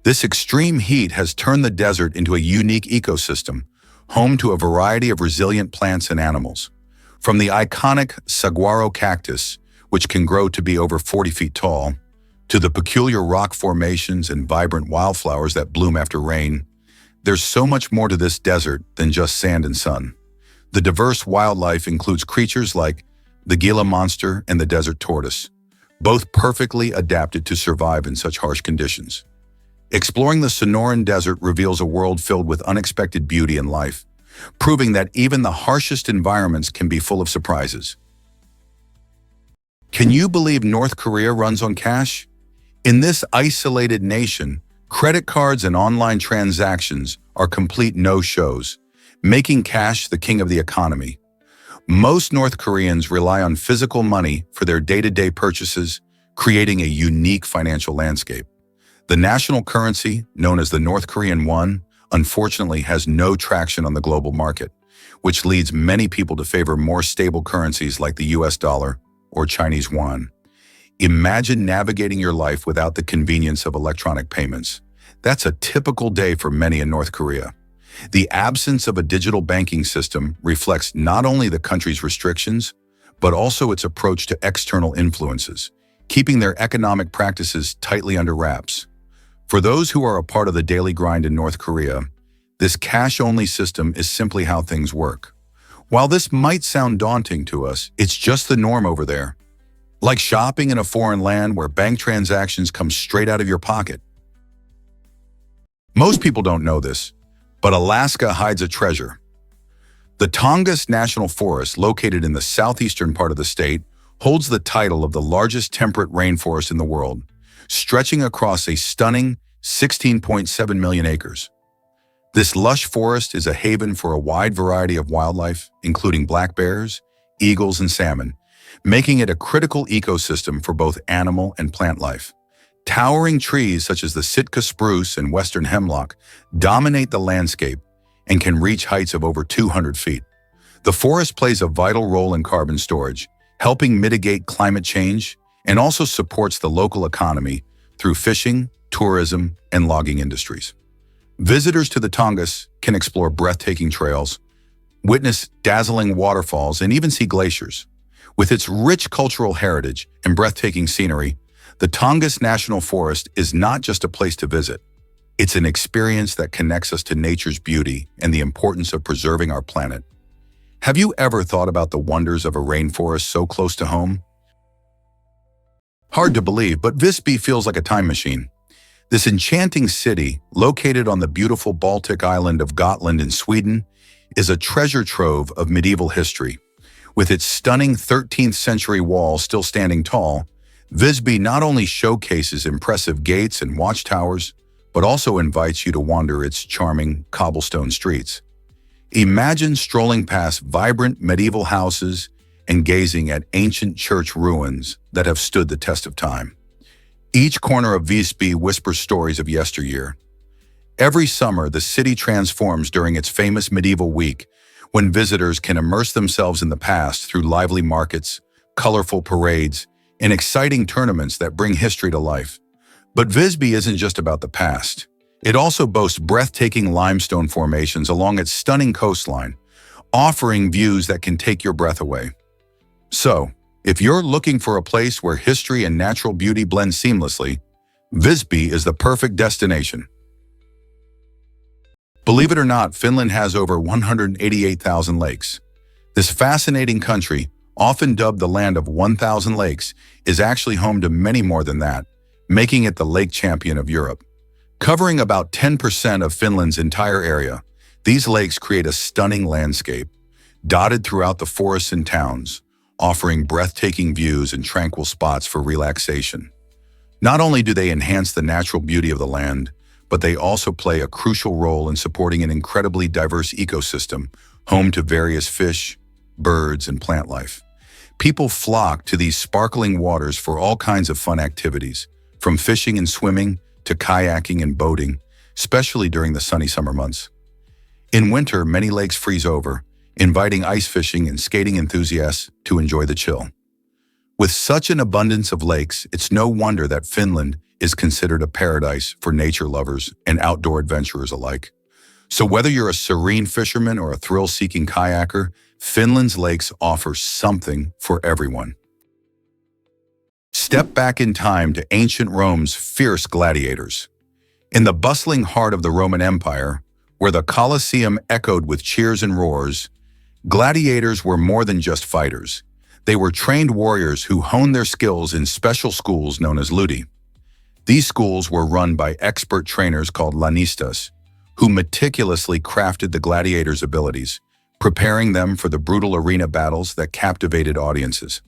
This extreme heat has turned the desert into a unique ecosystem, home to a variety of resilient plants and animals. From the iconic saguaro cactus, which can grow to be over 40 feet tall, to the peculiar rock formations and vibrant wildflowers that bloom after rain, there's so much more to this desert than just sand and sun. The diverse wildlife includes creatures like the Gila monster and the desert tortoise, both perfectly adapted to survive in such harsh conditions. Exploring the Sonoran Desert reveals a world filled with unexpected beauty and life, proving that even the harshest environments can be full of surprises. Can you believe North Korea runs on cash? In this isolated nation, credit cards and online transactions are complete no-shows, making cash the king of the economy. Most North Koreans rely on physical money for their day-to-day purchases, creating a unique financial landscape. The national currency, known as the North Korean won, unfortunately has no traction on the global market, which leads many people to favor more stable currencies like the US dollar or Chinese yuan. Imagine navigating your life without the convenience of electronic payments. That's a typical day for many in North Korea. The absence of a digital banking system reflects not only the country's restrictions, but also its approach to external influences, keeping their economic practices tightly under wraps. For those who are a part of the daily grind in North Korea, this cash-only system is simply how things work. While this might sound daunting to us, it's just the norm over there. Like shopping in a foreign land where bank transactions come straight out of your pocket. Most people don't know this, but Alaska hides a treasure. The Tongass National Forest, located in the southeastern part of the state, holds the title of the largest temperate rainforest in the world, stretching across a stunning 16.7 million acres. This lush forest is a haven for a wide variety of wildlife, including black bears, eagles, and salmon, making it a critical ecosystem for both animal and plant life. Towering trees such as the Sitka spruce and western hemlock dominate the landscape and can reach heights of over 200 feet. The forest plays a vital role in carbon storage, helping mitigate climate change, and also supports the local economy through fishing, tourism, and logging industries. Visitors to the Tongass can explore breathtaking trails, witness dazzling waterfalls, and even see glaciers. With its rich cultural heritage and breathtaking scenery, the Tongass National Forest is not just a place to visit. It's an experience that connects us to nature's beauty and the importance of preserving our planet. Have you ever thought about the wonders of a rainforest so close to home? Hard to believe, but Visby feels like a time machine. This enchanting city, located on the beautiful Baltic island of Gotland in Sweden, is a treasure trove of medieval history. With its stunning 13th century walls still standing tall, Visby not only showcases impressive gates and watchtowers, but also invites you to wander its charming cobblestone streets. Imagine strolling past vibrant medieval houses and gazing at ancient church ruins that have stood the test of time. Each corner of Visby whispers stories of yesteryear. Every summer, the city transforms during its famous medieval week, when visitors can immerse themselves in the past through lively markets, colorful parades, and exciting tournaments that bring history to life. But Visby isn't just about the past. It also boasts breathtaking limestone formations along its stunning coastline, offering views that can take your breath away. So, if you're looking for a place where history and natural beauty blend seamlessly, Visby is the perfect destination. Believe it or not, Finland has over 188,000 lakes. This fascinating country, often dubbed the land of 1,000 lakes, is actually home to many more than that, making it the lake champion of Europe. Covering about 10% of Finland's entire area, these lakes create a stunning landscape, dotted throughout the forests and towns, offering breathtaking views and tranquil spots for relaxation. Not only do they enhance the natural beauty of the land, but they also play a crucial role in supporting an incredibly diverse ecosystem, home to various fish, birds, and plant life. People flock to these sparkling waters for all kinds of fun activities, from fishing and swimming to kayaking and boating, especially during the sunny summer months. In winter, many lakes freeze over, inviting ice fishing and skating enthusiasts to enjoy the chill. With such an abundance of lakes, it's no wonder that Finland is considered a paradise for nature lovers and outdoor adventurers alike. So whether you're a serene fisherman or a thrill-seeking kayaker, Finland's lakes offer something for everyone. Step back in time to ancient Rome's fierce gladiators. In the bustling heart of the Roman Empire, where the Colosseum echoed with cheers and roars, gladiators were more than just fighters. They were trained warriors who honed their skills in special schools known as ludi. These schools were run by expert trainers called lanistas, who meticulously crafted the gladiators' abilities, preparing them for the brutal arena battles that captivated audiences.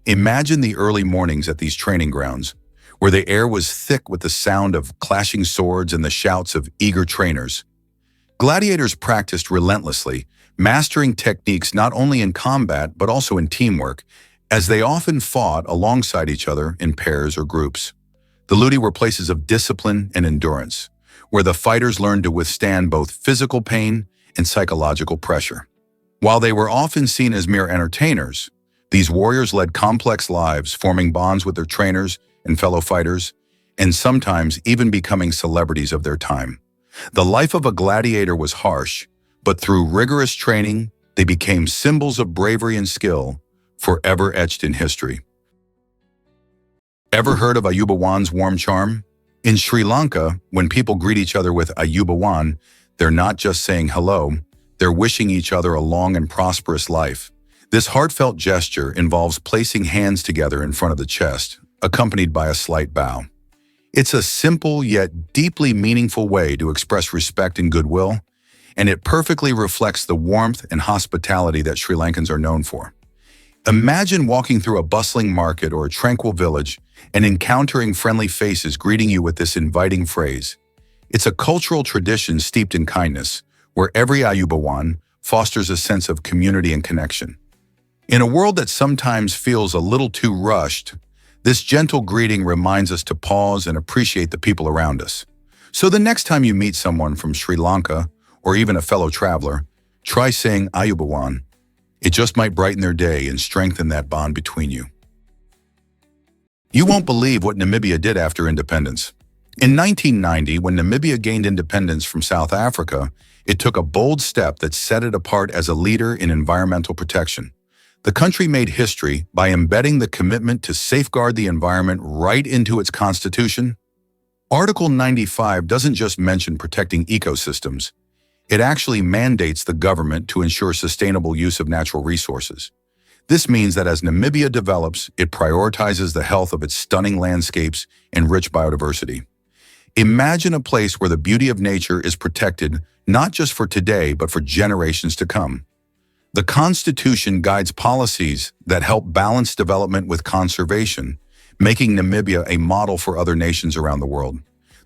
Imagine the early mornings at these training grounds, where the air was thick with the sound of clashing swords and the shouts of eager trainers. Gladiators practiced relentlessly, mastering techniques not only in combat but also in teamwork, as they often fought alongside each other in pairs or groups. The ludi were places of discipline and endurance, where the fighters learned to withstand both physical pain and psychological pressure. While they were often seen as mere entertainers, these warriors led complex lives, forming bonds with their trainers and fellow fighters, and sometimes even becoming celebrities of their time. The life of a gladiator was harsh, but through rigorous training, they became symbols of bravery and skill, forever etched in history. Ever heard of Ayubawan's warm charm? In Sri Lanka, when people greet each other with Ayubawan, they're not just saying hello, they're wishing each other a long and prosperous life. This heartfelt gesture involves placing hands together in front of the chest, accompanied by a slight bow. It's a simple yet deeply meaningful way to express respect and goodwill, and it perfectly reflects the warmth and hospitality that Sri Lankans are known for. Imagine walking through a bustling market or a tranquil village and encountering friendly faces greeting you with this inviting phrase. It's a cultural tradition steeped in kindness, where every Ayubawan fosters a sense of community and connection. In a world that sometimes feels a little too rushed, this gentle greeting reminds us to pause and appreciate the people around us. So the next time you meet someone from Sri Lanka, or even a fellow traveler, try saying Ayubawan. It just might brighten their day and strengthen that bond between you. You won't believe what Namibia did after independence. In 1990, when Namibia gained independence from South Africa, it took a bold step that set it apart as a leader in environmental protection. The country made history by embedding the commitment to safeguard the environment right into its constitution. Article 95 doesn't just mention protecting ecosystems. It actually mandates the government to ensure sustainable use of natural resources. This means that as Namibia develops, it prioritizes the health of its stunning landscapes and rich biodiversity. Imagine a place where the beauty of nature is protected not just for today, but for generations to come. The Constitution guides policies that help balance development with conservation, making Namibia a model for other nations around the world.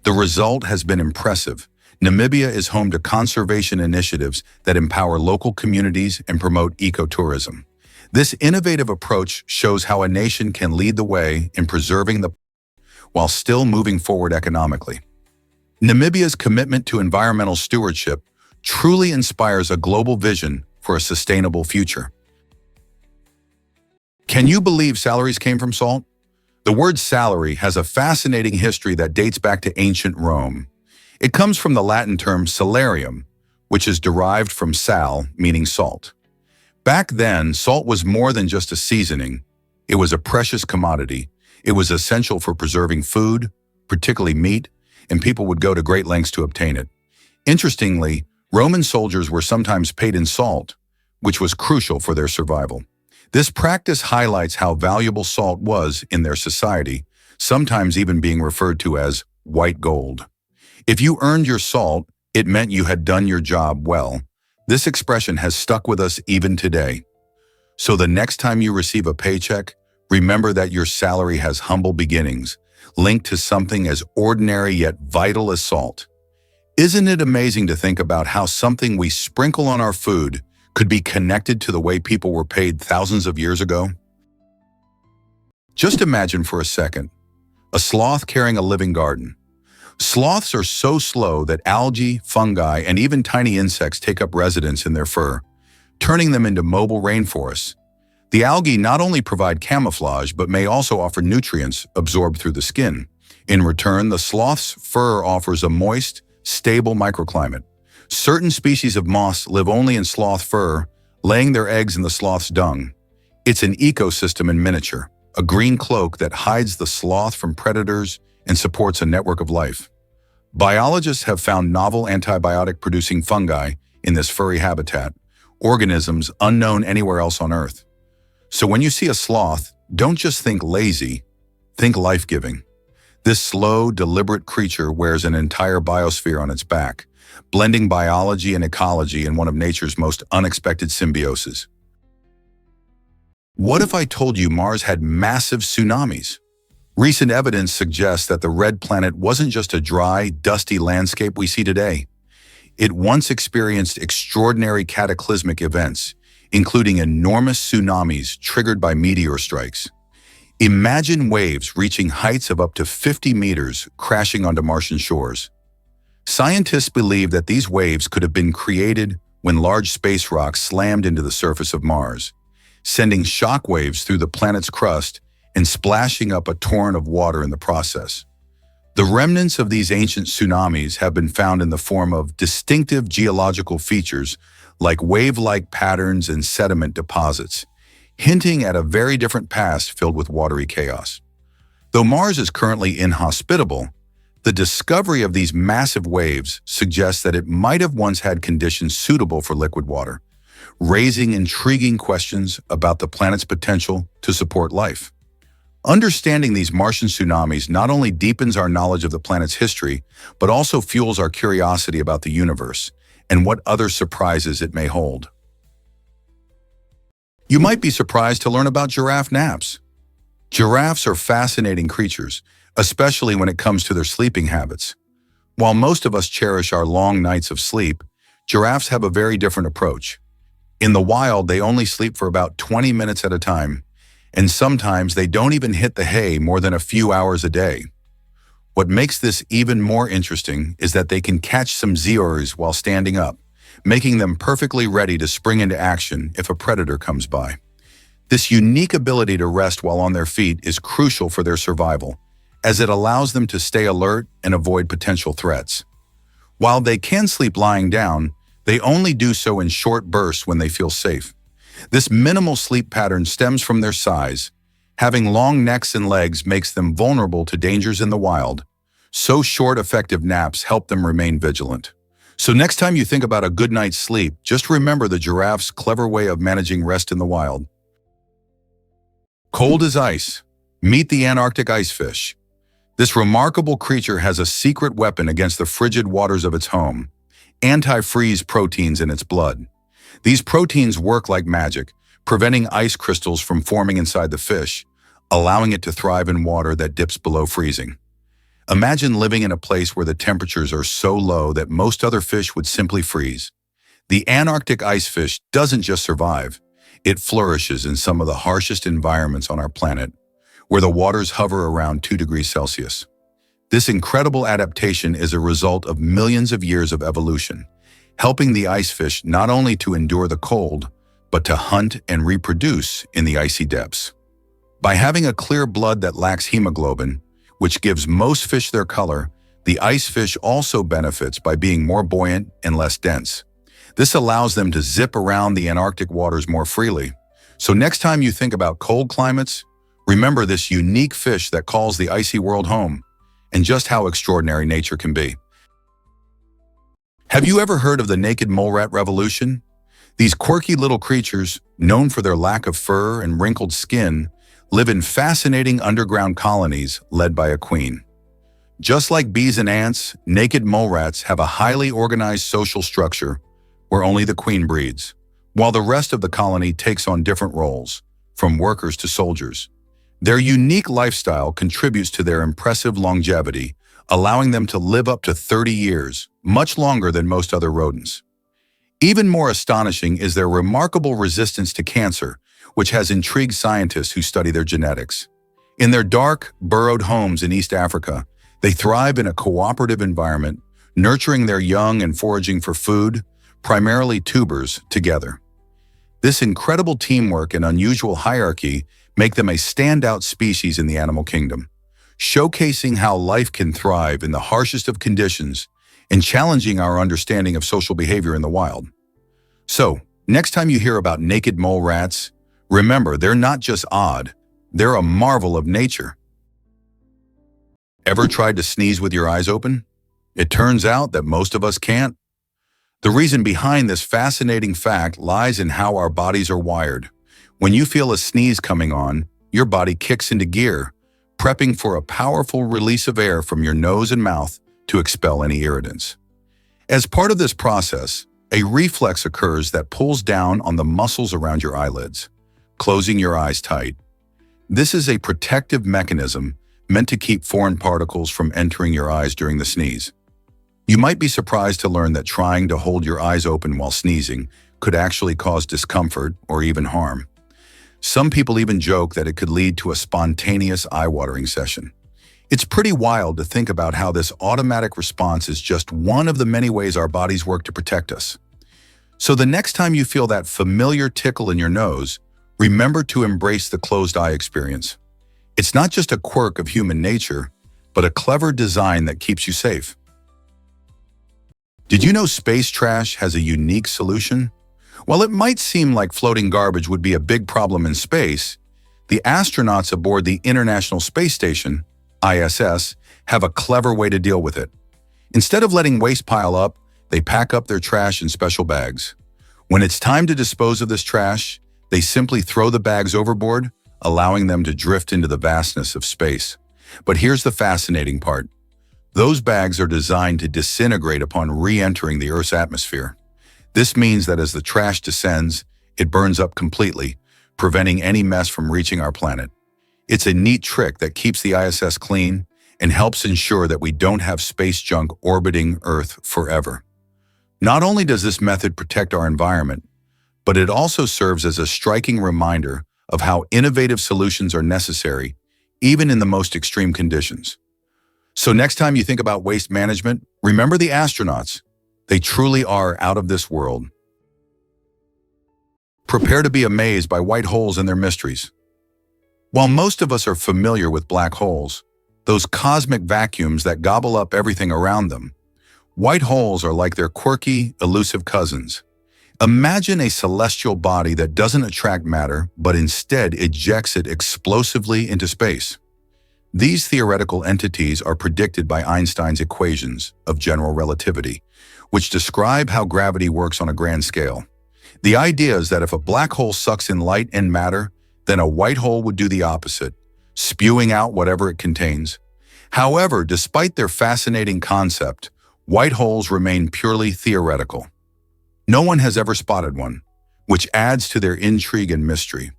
The result has been impressive. Namibia is home to conservation initiatives that empower local communities and promote ecotourism. This innovative approach shows how a nation can lead the way in preserving the while still moving forward economically. Namibia's commitment to environmental stewardship truly inspires a global vision for a sustainable future. Can you believe salaries came from salt? The word salary has a fascinating history that dates back to ancient Rome. It comes from the Latin term salarium, which is derived from sal, meaning salt. Back then, salt was more than just a seasoning. It was a precious commodity. It was essential for preserving food, particularly meat, and people would go to great lengths to obtain it. Interestingly, Roman soldiers were sometimes paid in salt, which was crucial for their survival. This practice highlights how valuable salt was in their society, sometimes even being referred to as white gold. If you earned your salt, it meant you had done your job well. This expression has stuck with us even today. So the next time you receive a paycheck, remember that your salary has humble beginnings, linked to something as ordinary yet vital as salt. Isn't it amazing to think about how something we sprinkle on our food could be connected to the way people were paid thousands of years ago? Just imagine for a second, a sloth carrying a living garden. Sloths are so slow that algae, fungi, and even tiny insects take up residence in their fur, turning them into mobile rainforests. The algae not only provide camouflage, but may also offer nutrients absorbed through the skin. In return, the sloth's fur offers a moist, stable microclimate. Certain species of moths live only in sloth fur, laying their eggs in the sloth's dung. It's an ecosystem in miniature, a green cloak that hides the sloth from predators and supports a network of life. Biologists have found novel antibiotic-producing fungi in this furry habitat, organisms unknown anywhere else on Earth. So when you see a sloth, don't just think lazy, think life-giving. This slow, deliberate creature wears an entire biosphere on its back, blending biology and ecology in one of nature's most unexpected symbioses. What if I told you Mars had massive tsunamis? Recent evidence suggests that the red planet wasn't just a dry, dusty landscape we see today. It once experienced extraordinary cataclysmic events, including enormous tsunamis triggered by meteor strikes. Imagine waves reaching heights of up to 50 meters crashing onto Martian shores. Scientists believe that these waves could have been created when large space rocks slammed into the surface of Mars, sending shock waves through the planet's crust and splashing up a torrent of water in the process. The remnants of these ancient tsunamis have been found in the form of distinctive geological features like wave-like patterns and sediment deposits, hinting at a very different past filled with watery chaos. Though Mars is currently inhospitable, the discovery of these massive waves suggests that it might have once had conditions suitable for liquid water, raising intriguing questions about the planet's potential to support life. Understanding these Martian tsunamis not only deepens our knowledge of the planet's history, but also fuels our curiosity about the universe and what other surprises it may hold. You might be surprised to learn about giraffe naps. Giraffes are fascinating creatures, especially when it comes to their sleeping habits. While most of us cherish our long nights of sleep, giraffes have a very different approach. In the wild, they only sleep for about 20 minutes at a time, and sometimes they don't even hit the hay more than a few hours a day. What makes this even more interesting is that they can catch some zoomies while standing up, making them perfectly ready to spring into action if a predator comes by. This unique ability to rest while on their feet is crucial for their survival, as it allows them to stay alert and avoid potential threats. While they can sleep lying down, they only do so in short bursts when they feel safe. This minimal sleep pattern stems from their size. Having long necks and legs makes them vulnerable to dangers in the wild, so short, effective naps help them remain vigilant. So next time you think about a good night's sleep, just remember the giraffe's clever way of managing rest in the wild. Cold as ice. Meet the Antarctic icefish. This remarkable creature has a secret weapon against the frigid waters of its home: anti-freeze proteins in its blood. These proteins work like magic, preventing ice crystals from forming inside the fish, allowing it to thrive in water that dips below freezing. Imagine living in a place where the temperatures are so low that most other fish would simply freeze. The Antarctic icefish doesn't just survive, it flourishes in some of the harshest environments on our planet, where the waters hover around 2 degrees Celsius. This incredible adaptation is a result of millions of years of evolution, helping the icefish not only to endure the cold, but to hunt and reproduce in the icy depths. By having a clear blood that lacks hemoglobin, which gives most fish their color, the icefish also benefits by being more buoyant and less dense. This allows them to zip around the Antarctic waters more freely. So next time you think about cold climates, remember this unique fish that calls the icy world home, and just how extraordinary nature can be. Have you ever heard of the naked mole rat revolution? These quirky little creatures, known for their lack of fur and wrinkled skin, live in fascinating underground colonies led by a queen. Just like bees and ants, naked mole rats have a highly organized social structure where only the queen breeds, while the rest of the colony takes on different roles, from workers to soldiers. Their unique lifestyle contributes to their impressive longevity, allowing them to live up to 30 years, much longer than most other rodents. Even more astonishing is their remarkable resistance to cancer, which has intrigued scientists who study their genetics. In their dark, burrowed homes in East Africa, they thrive in a cooperative environment, nurturing their young and foraging for food, primarily tubers, together. This incredible teamwork and unusual hierarchy make them a standout species in the animal kingdom, showcasing how life can thrive in the harshest of conditions and challenging our understanding of social behavior in the wild. So, next time you hear about naked mole rats, remember they're not just odd, they're a marvel of nature. Ever tried to sneeze with your eyes open? It turns out that most of us can't. The reason behind this fascinating fact lies in how our bodies are wired. When you feel a sneeze coming on, your body kicks into gear, prepping for a powerful release of air from your nose and mouth to expel any irritants. As part of this process, a reflex occurs that pulls down on the muscles around your eyelids, closing your eyes tight. This is a protective mechanism meant to keep foreign particles from entering your eyes during the sneeze. You might be surprised to learn that trying to hold your eyes open while sneezing could actually cause discomfort or even harm. Some people even joke that it could lead to a spontaneous eye-watering session. It's pretty wild to think about how this automatic response is just one of the many ways our bodies work to protect us. So the next time you feel that familiar tickle in your nose, remember to embrace the closed eye experience. It's not just a quirk of human nature, but a clever design that keeps you safe. Did you know space trash has a unique solution? While it might seem like floating garbage would be a big problem in space, the astronauts aboard the International Space Station, ISS, have a clever way to deal with it. Instead of letting waste pile up, they pack up their trash in special bags. When it's time to dispose of this trash, they simply throw the bags overboard, allowing them to drift into the vastness of space. But here's the fascinating part. Those bags are designed to disintegrate upon re-entering the Earth's atmosphere. This means that as the trash descends, it burns up completely, preventing any mess from reaching our planet. It's a neat trick that keeps the ISS clean and helps ensure that we don't have space junk orbiting Earth forever. Not only does this method protect our environment, but it also serves as a striking reminder of how innovative solutions are necessary, even in the most extreme conditions. So next time you think about waste management, remember the astronauts. They truly are out of this world. Prepare to be amazed by white holes and their mysteries. While most of us are familiar with black holes, those cosmic vacuums that gobble up everything around them, white holes are like their quirky, elusive cousins. Imagine a celestial body that doesn't attract matter, but instead ejects it explosively into space. These theoretical entities are predicted by Einstein's equations of general relativity, which describe how gravity works on a grand scale. The idea is that if a black hole sucks in light and matter, then a white hole would do the opposite, spewing out whatever it contains. However, despite their fascinating concept, white holes remain purely theoretical. No one has ever spotted one, which adds to their intrigue and mystery.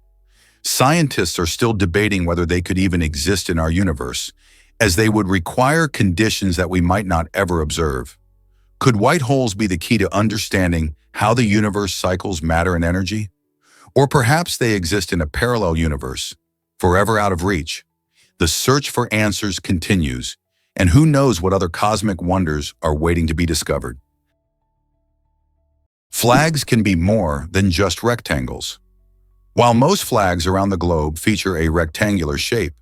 Scientists are still debating whether they could even exist in our universe, as they would require conditions that we might not ever observe. Could white holes be the key to understanding how the universe cycles matter and energy? Or perhaps they exist in a parallel universe, forever out of reach. The search for answers continues, and who knows what other cosmic wonders are waiting to be discovered. Flags can be more than just rectangles. While most flags around the globe feature a rectangular shape,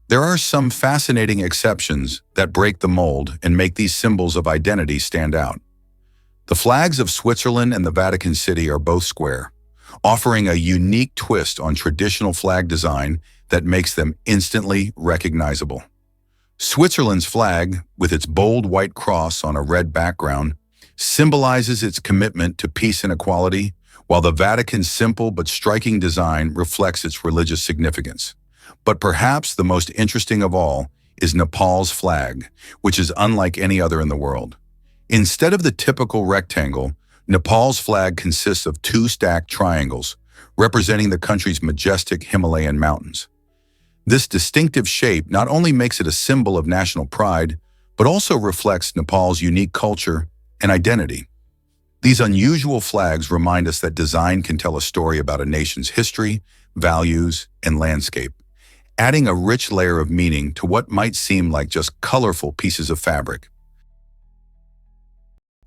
there are some fascinating exceptions that break the mold and make these symbols of identity stand out. The flags of Switzerland and the Vatican City are both square, offering a unique twist on traditional flag design that makes them instantly recognizable. Switzerland's flag, with its bold white cross on a red background, symbolizes its commitment to peace and equality, while the Vatican's simple but striking design reflects its religious significance. But perhaps the most interesting of all is Nepal's flag, which is unlike any other in the world. Instead of the typical rectangle, Nepal's flag consists of two stacked triangles, representing the country's majestic Himalayan mountains. This distinctive shape not only makes it a symbol of national pride, but also reflects Nepal's unique culture and identity. These unusual flags remind us that design can tell a story about a nation's history, values, and landscape, adding a rich layer of meaning to what might seem like just colorful pieces of fabric.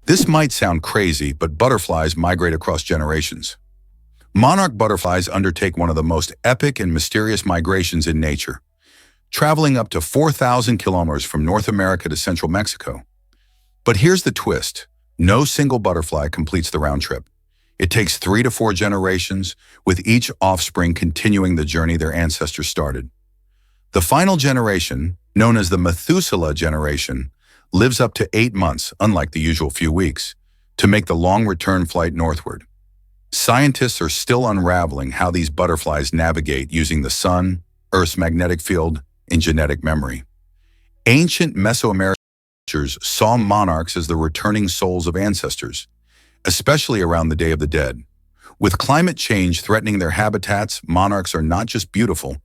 This might sound crazy, but butterflies migrate across generations. Monarch butterflies undertake one of the most epic and mysterious migrations in nature, traveling up to 4,000 kilometers from North America to central Mexico. But here's the twist. No single butterfly completes the round trip. It takes 3 to 4 generations, with each offspring continuing the journey their ancestors started. The final generation, known as the Methuselah generation, lives up to 8 months, unlike the usual few weeks, to make the long return flight northward. Scientists are still unraveling how these butterflies navigate using the sun, Earth's magnetic field, and genetic memory. Ancient Mesoamerican cultures saw monarchs as the returning souls of ancestors, especially around the Day of the Dead. With climate change threatening their habitats, monarchs are not just beautiful,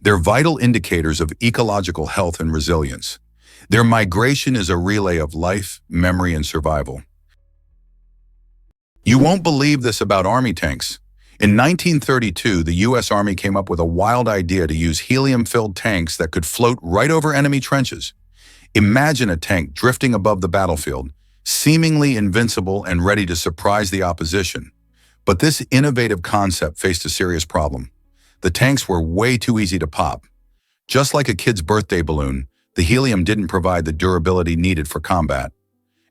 they're vital indicators of ecological health and resilience. Their migration is a relay of life, memory, and survival. You won't believe this about army tanks. In 1932, the U.S. Army came up with a wild idea to use helium-filled tanks that could float right over enemy trenches. Imagine a tank drifting above the battlefield, seemingly invincible and ready to surprise the opposition. But this innovative concept faced a serious problem. The tanks were way too easy to pop. Just like a kid's birthday balloon, the helium didn't provide the durability needed for combat.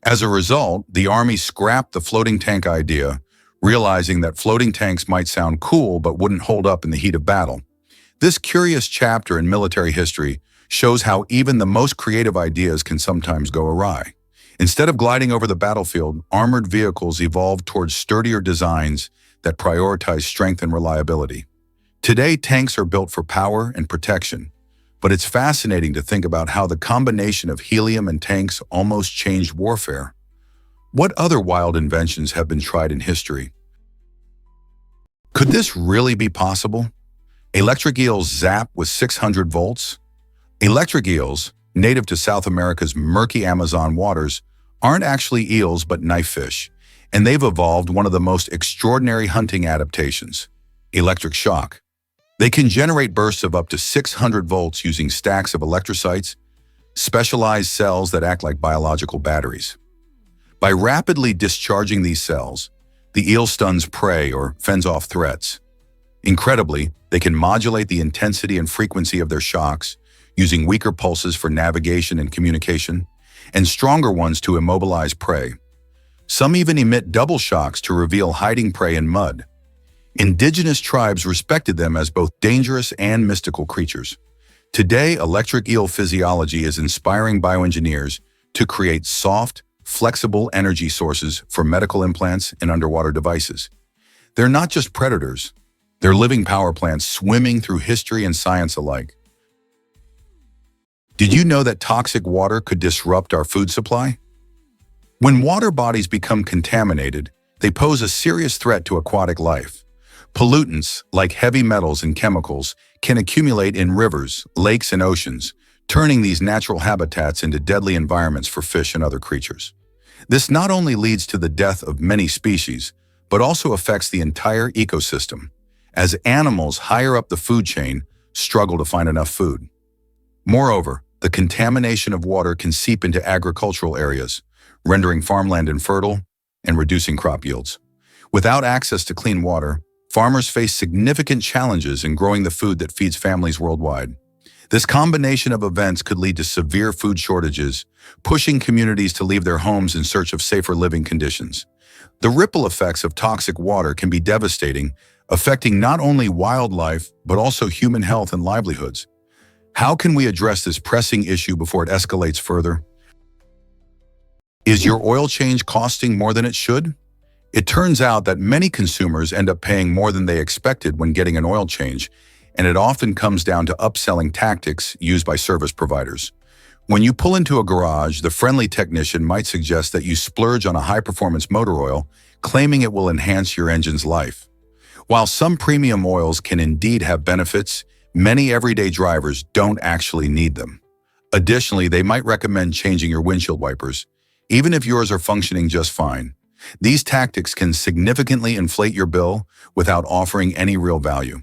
As a result, the Army scrapped the floating tank idea, realizing that floating tanks might sound cool but wouldn't hold up in the heat of battle. This curious chapter in military history shows how even the most creative ideas can sometimes go awry. Instead of gliding over the battlefield, armored vehicles evolved towards sturdier designs that prioritize strength and reliability. Today, tanks are built for power and protection, but it's fascinating to think about how the combination of helium and tanks almost changed warfare. What other wild inventions have been tried in history? Could this really be possible? Electric eels zap with 600 volts? Electric eels, native to South America's murky Amazon waters, aren't actually eels but knife fish, and they've evolved one of the most extraordinary hunting adaptations: electric shock. They can generate bursts of up to 600 volts using stacks of electrocytes, specialized cells that act like biological batteries. By rapidly discharging these cells, the eel stuns prey or fends off threats. Incredibly, they can modulate the intensity and frequency of their shocks, using weaker pulses for navigation and communication, and stronger ones to immobilize prey. Some even emit double shocks to reveal hiding prey in mud. Indigenous tribes respected them as both dangerous and mystical creatures. Today, electric eel physiology is inspiring bioengineers to create soft, flexible energy sources for medical implants and underwater devices. They're not just predators, they're living power plants swimming through history and science alike. Did you know that toxic water could disrupt our food supply? When water bodies become contaminated, they pose a serious threat to aquatic life. Pollutants, like heavy metals and chemicals, can accumulate in rivers, lakes, and oceans, turning these natural habitats into deadly environments for fish and other creatures. This not only leads to the death of many species, but also affects the entire ecosystem, as animals higher up the food chain struggle to find enough food. Moreover, the contamination of water can seep into agricultural areas, rendering farmland infertile and reducing crop yields. Without access to clean water, farmers face significant challenges in growing the food that feeds families worldwide. This combination of events could lead to severe food shortages, pushing communities to leave their homes in search of safer living conditions. The ripple effects of toxic water can be devastating, affecting not only wildlife, but also human health and livelihoods. How can we address this pressing issue before it escalates further? Is your oil change costing more than it should? It turns out that many consumers end up paying more than they expected when getting an oil change, and it often comes down to upselling tactics used by service providers. When you pull into a garage, the friendly technician might suggest that you splurge on a high-performance motor oil, claiming it will enhance your engine's life. While some premium oils can indeed have benefits, many everyday drivers don't actually need them. Additionally, they might recommend changing your windshield wipers, even if yours are functioning just fine. These tactics can significantly inflate your bill without offering any real value.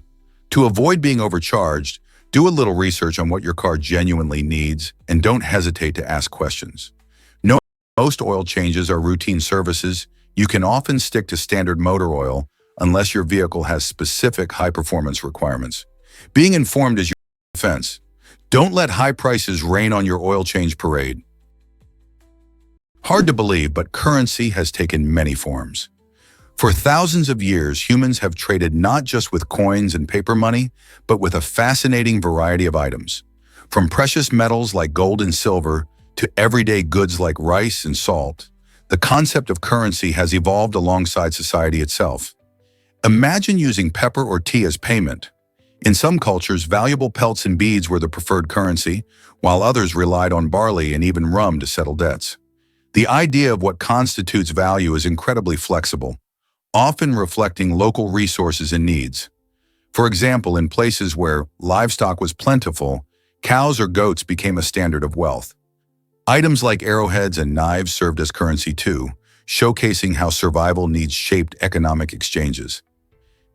To avoid being overcharged, do a little research on what your car genuinely needs and don't hesitate to ask questions. Knowing most oil changes are routine services, you can often stick to standard motor oil unless your vehicle has specific high-performance requirements. Being informed is your defense. Don't let high prices rain on your oil change parade. Hard to believe, but currency has taken many forms. For thousands of years, humans have traded not just with coins and paper money, but with a fascinating variety of items. From precious metals like gold and silver to everyday goods like rice and salt, the concept of currency has evolved alongside society itself. Imagine using pepper or tea as payment. In some cultures, valuable pelts and beads were the preferred currency, while others relied on barley and even rum to settle debts. The idea of what constitutes value is incredibly flexible, often reflecting local resources and needs. For example, in places where livestock was plentiful, cows or goats became a standard of wealth. Items like arrowheads and knives served as currency too, showcasing how survival needs shaped economic exchanges.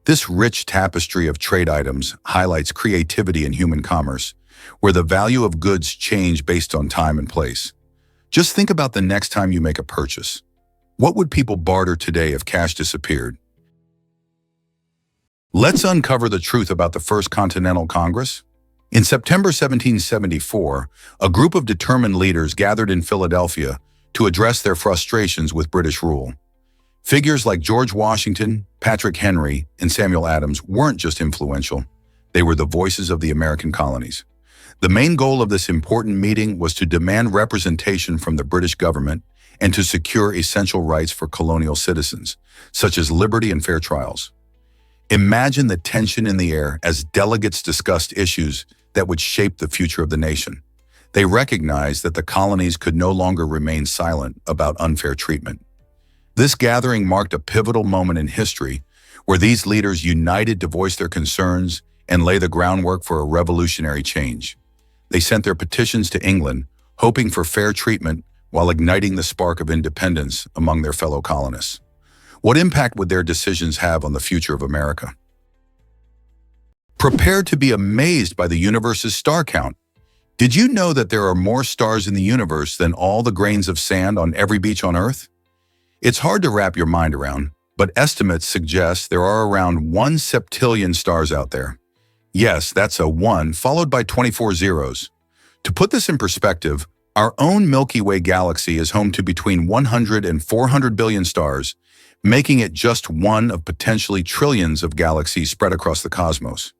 This rich tapestry of trade items highlights creativity in human commerce, where the value of goods change based on time and place. Just think about the next time you make a purchase. What would people barter today if cash disappeared? Let's uncover the truth about the First Continental Congress. In September 1774, a group of determined leaders gathered in Philadelphia to address their frustrations with British rule. Figures like George Washington, Patrick Henry, and Samuel Adams weren't just influential. They were the voices of the American colonies. The main goal of this important meeting was to demand representation from the British government and to secure essential rights for colonial citizens, such as liberty and fair trials. Imagine the tension in the air as delegates discussed issues that would shape the future of the nation. They recognized that the colonies could no longer remain silent about unfair treatment. This gathering marked a pivotal moment in history where these leaders united to voice their concerns and lay the groundwork for a revolutionary change. They sent their petitions to England, hoping for fair treatment while igniting the spark of independence among their fellow colonists. What impact would their decisions have on the future of America? Prepare to be amazed by the universe's star count. Did you know that there are more stars in the universe than all the grains of sand on every beach on Earth? It's hard to wrap your mind around, but estimates suggest there are around 1 septillion stars out there. Yes, that's a 1 followed by 24 zeros. To put this in perspective, our own Milky Way galaxy is home to between 100 and 400 billion stars, making it just one of potentially trillions of galaxies spread across the cosmos.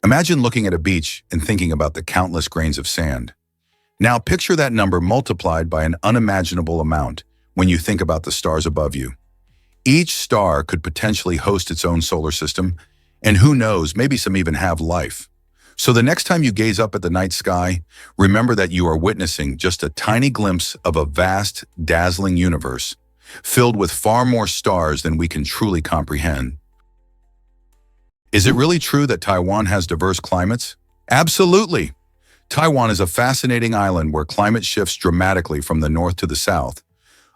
Imagine looking at a beach and thinking about the countless grains of sand. Now picture that number multiplied by an unimaginable amount when you think about the stars above you. Each star could potentially host its own solar system, and who knows, maybe some even have life. So the next time you gaze up at the night sky, remember that you are witnessing just a tiny glimpse of a vast, dazzling universe, filled with far more stars than we can truly comprehend. Is it really true that Taiwan has diverse climates? Absolutely! Taiwan is a fascinating island where climate shifts dramatically from the north to the south.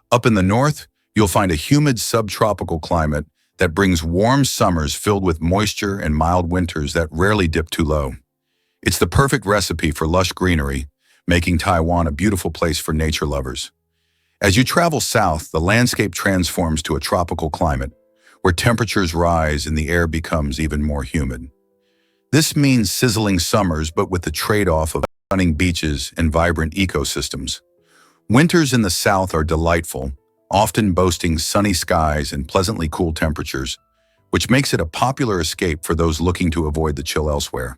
Up in the north, you'll find a humid subtropical climate that brings warm summers filled with moisture and mild winters that rarely dip too low. It's the perfect recipe for lush greenery, making Taiwan a beautiful place for nature lovers. As you travel south, the landscape transforms to a tropical climate, where temperatures rise and the air becomes even more humid. This means sizzling summers, but with the trade-off of stunning beaches and vibrant ecosystems. Winters in the south are delightful, often boasting sunny skies and pleasantly cool temperatures, which makes it a popular escape for those looking to avoid the chill elsewhere.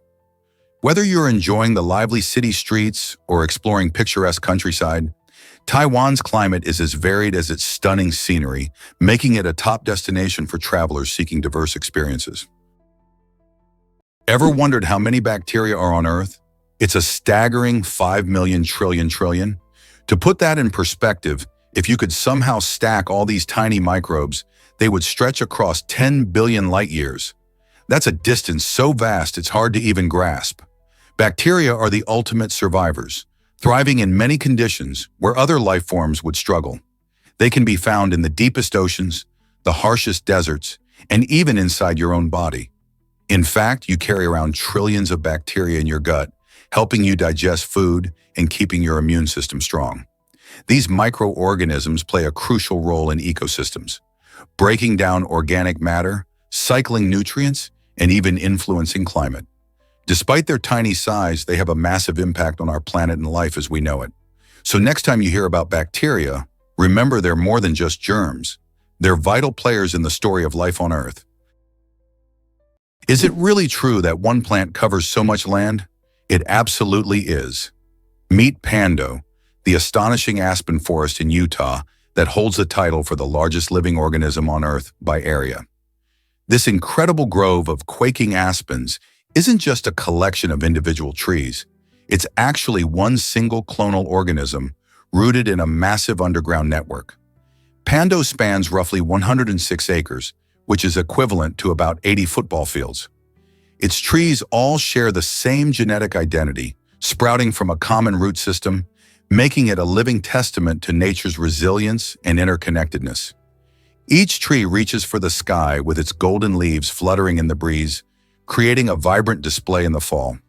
Whether you're enjoying the lively city streets or exploring picturesque countryside, Taiwan's climate is as varied as its stunning scenery, making it a top destination for travelers seeking diverse experiences. Ever wondered how many bacteria are on Earth? It's a staggering 5 million trillion. To put that in perspective, if you could somehow stack all these tiny microbes, they would stretch across 10 billion light years. That's a distance so vast it's hard to even grasp. Bacteria are the ultimate survivors, thriving in many conditions where other life forms would struggle. They can be found in the deepest oceans, the harshest deserts, and even inside your own body. In fact, you carry around trillions of bacteria in your gut, helping you digest food and keeping your immune system strong. These microorganisms play a crucial role in ecosystems, breaking down organic matter, cycling nutrients, and even influencing climate. Despite their tiny size, they have a massive impact on our planet and life as we know it. So next time you hear about bacteria, remember they're more than just germs. They're vital players in the story of life on Earth. Is it really true that one plant covers so much land? It absolutely is. Meet Pando, the astonishing aspen forest in Utah that holds the title for the largest living organism on Earth by area. This incredible grove of quaking aspens isn't just a collection of individual trees. It's actually one single clonal organism rooted in a massive underground network. Pando spans roughly 106 acres, which is equivalent to about 80 football fields. Its trees all share the same genetic identity, sprouting from a common root system, making it a living testament to nature's resilience and interconnectedness. Each tree reaches for the sky with its golden leaves fluttering in the breeze, creating a vibrant display in the fall.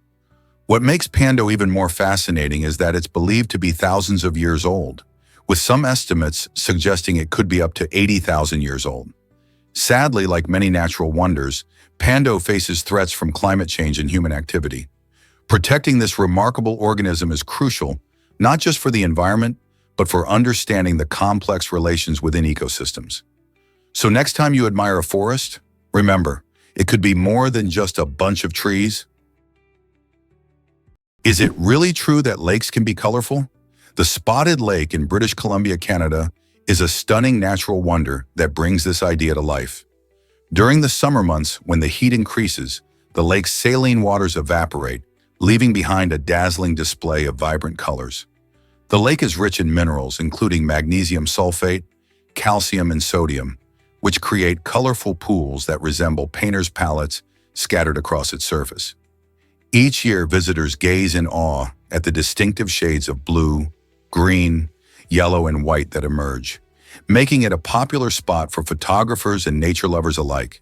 What makes Pando even more fascinating is that it's believed to be thousands of years old, with some estimates suggesting it could be up to 80,000 years old. Sadly, like many natural wonders, Pando faces threats from climate change and human activity. Protecting this remarkable organism is crucial, not just for the environment, but for understanding the complex relations within ecosystems. So next time you admire a forest, remember, it could be more than just a bunch of trees. Is it really true that lakes can be colorful? The Spotted Lake in British Columbia, Canada, is a stunning natural wonder that brings this idea to life. During the summer months, when the heat increases, the lake's saline waters evaporate, leaving behind a dazzling display of vibrant colors. The lake is rich in minerals, including magnesium sulfate, calcium, and sodium, which create colorful pools that resemble painters' palettes scattered across its surface. Each year, visitors gaze in awe at the distinctive shades of blue, green, yellow, and white that emerge, making it a popular spot for photographers and nature lovers alike.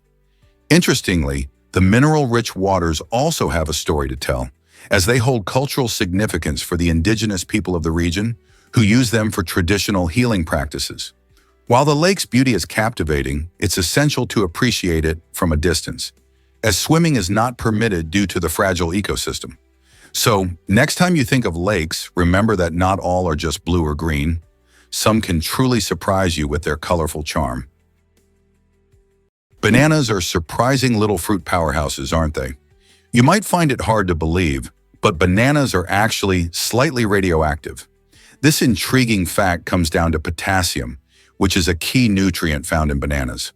Interestingly, the mineral-rich waters also have a story to tell, as they hold cultural significance for the indigenous people of the region who use them for traditional healing practices. While the lake's beauty is captivating, it's essential to appreciate it from a distance, as swimming is not permitted due to the fragile ecosystem. So, next time you think of lakes, remember that not all are just blue or green. Some can truly surprise you with their colorful charm. Bananas are surprising little fruit powerhouses, aren't they? You might find it hard to believe, but bananas are actually slightly radioactive. This intriguing fact comes down to potassium, which is a key nutrient found in bananas.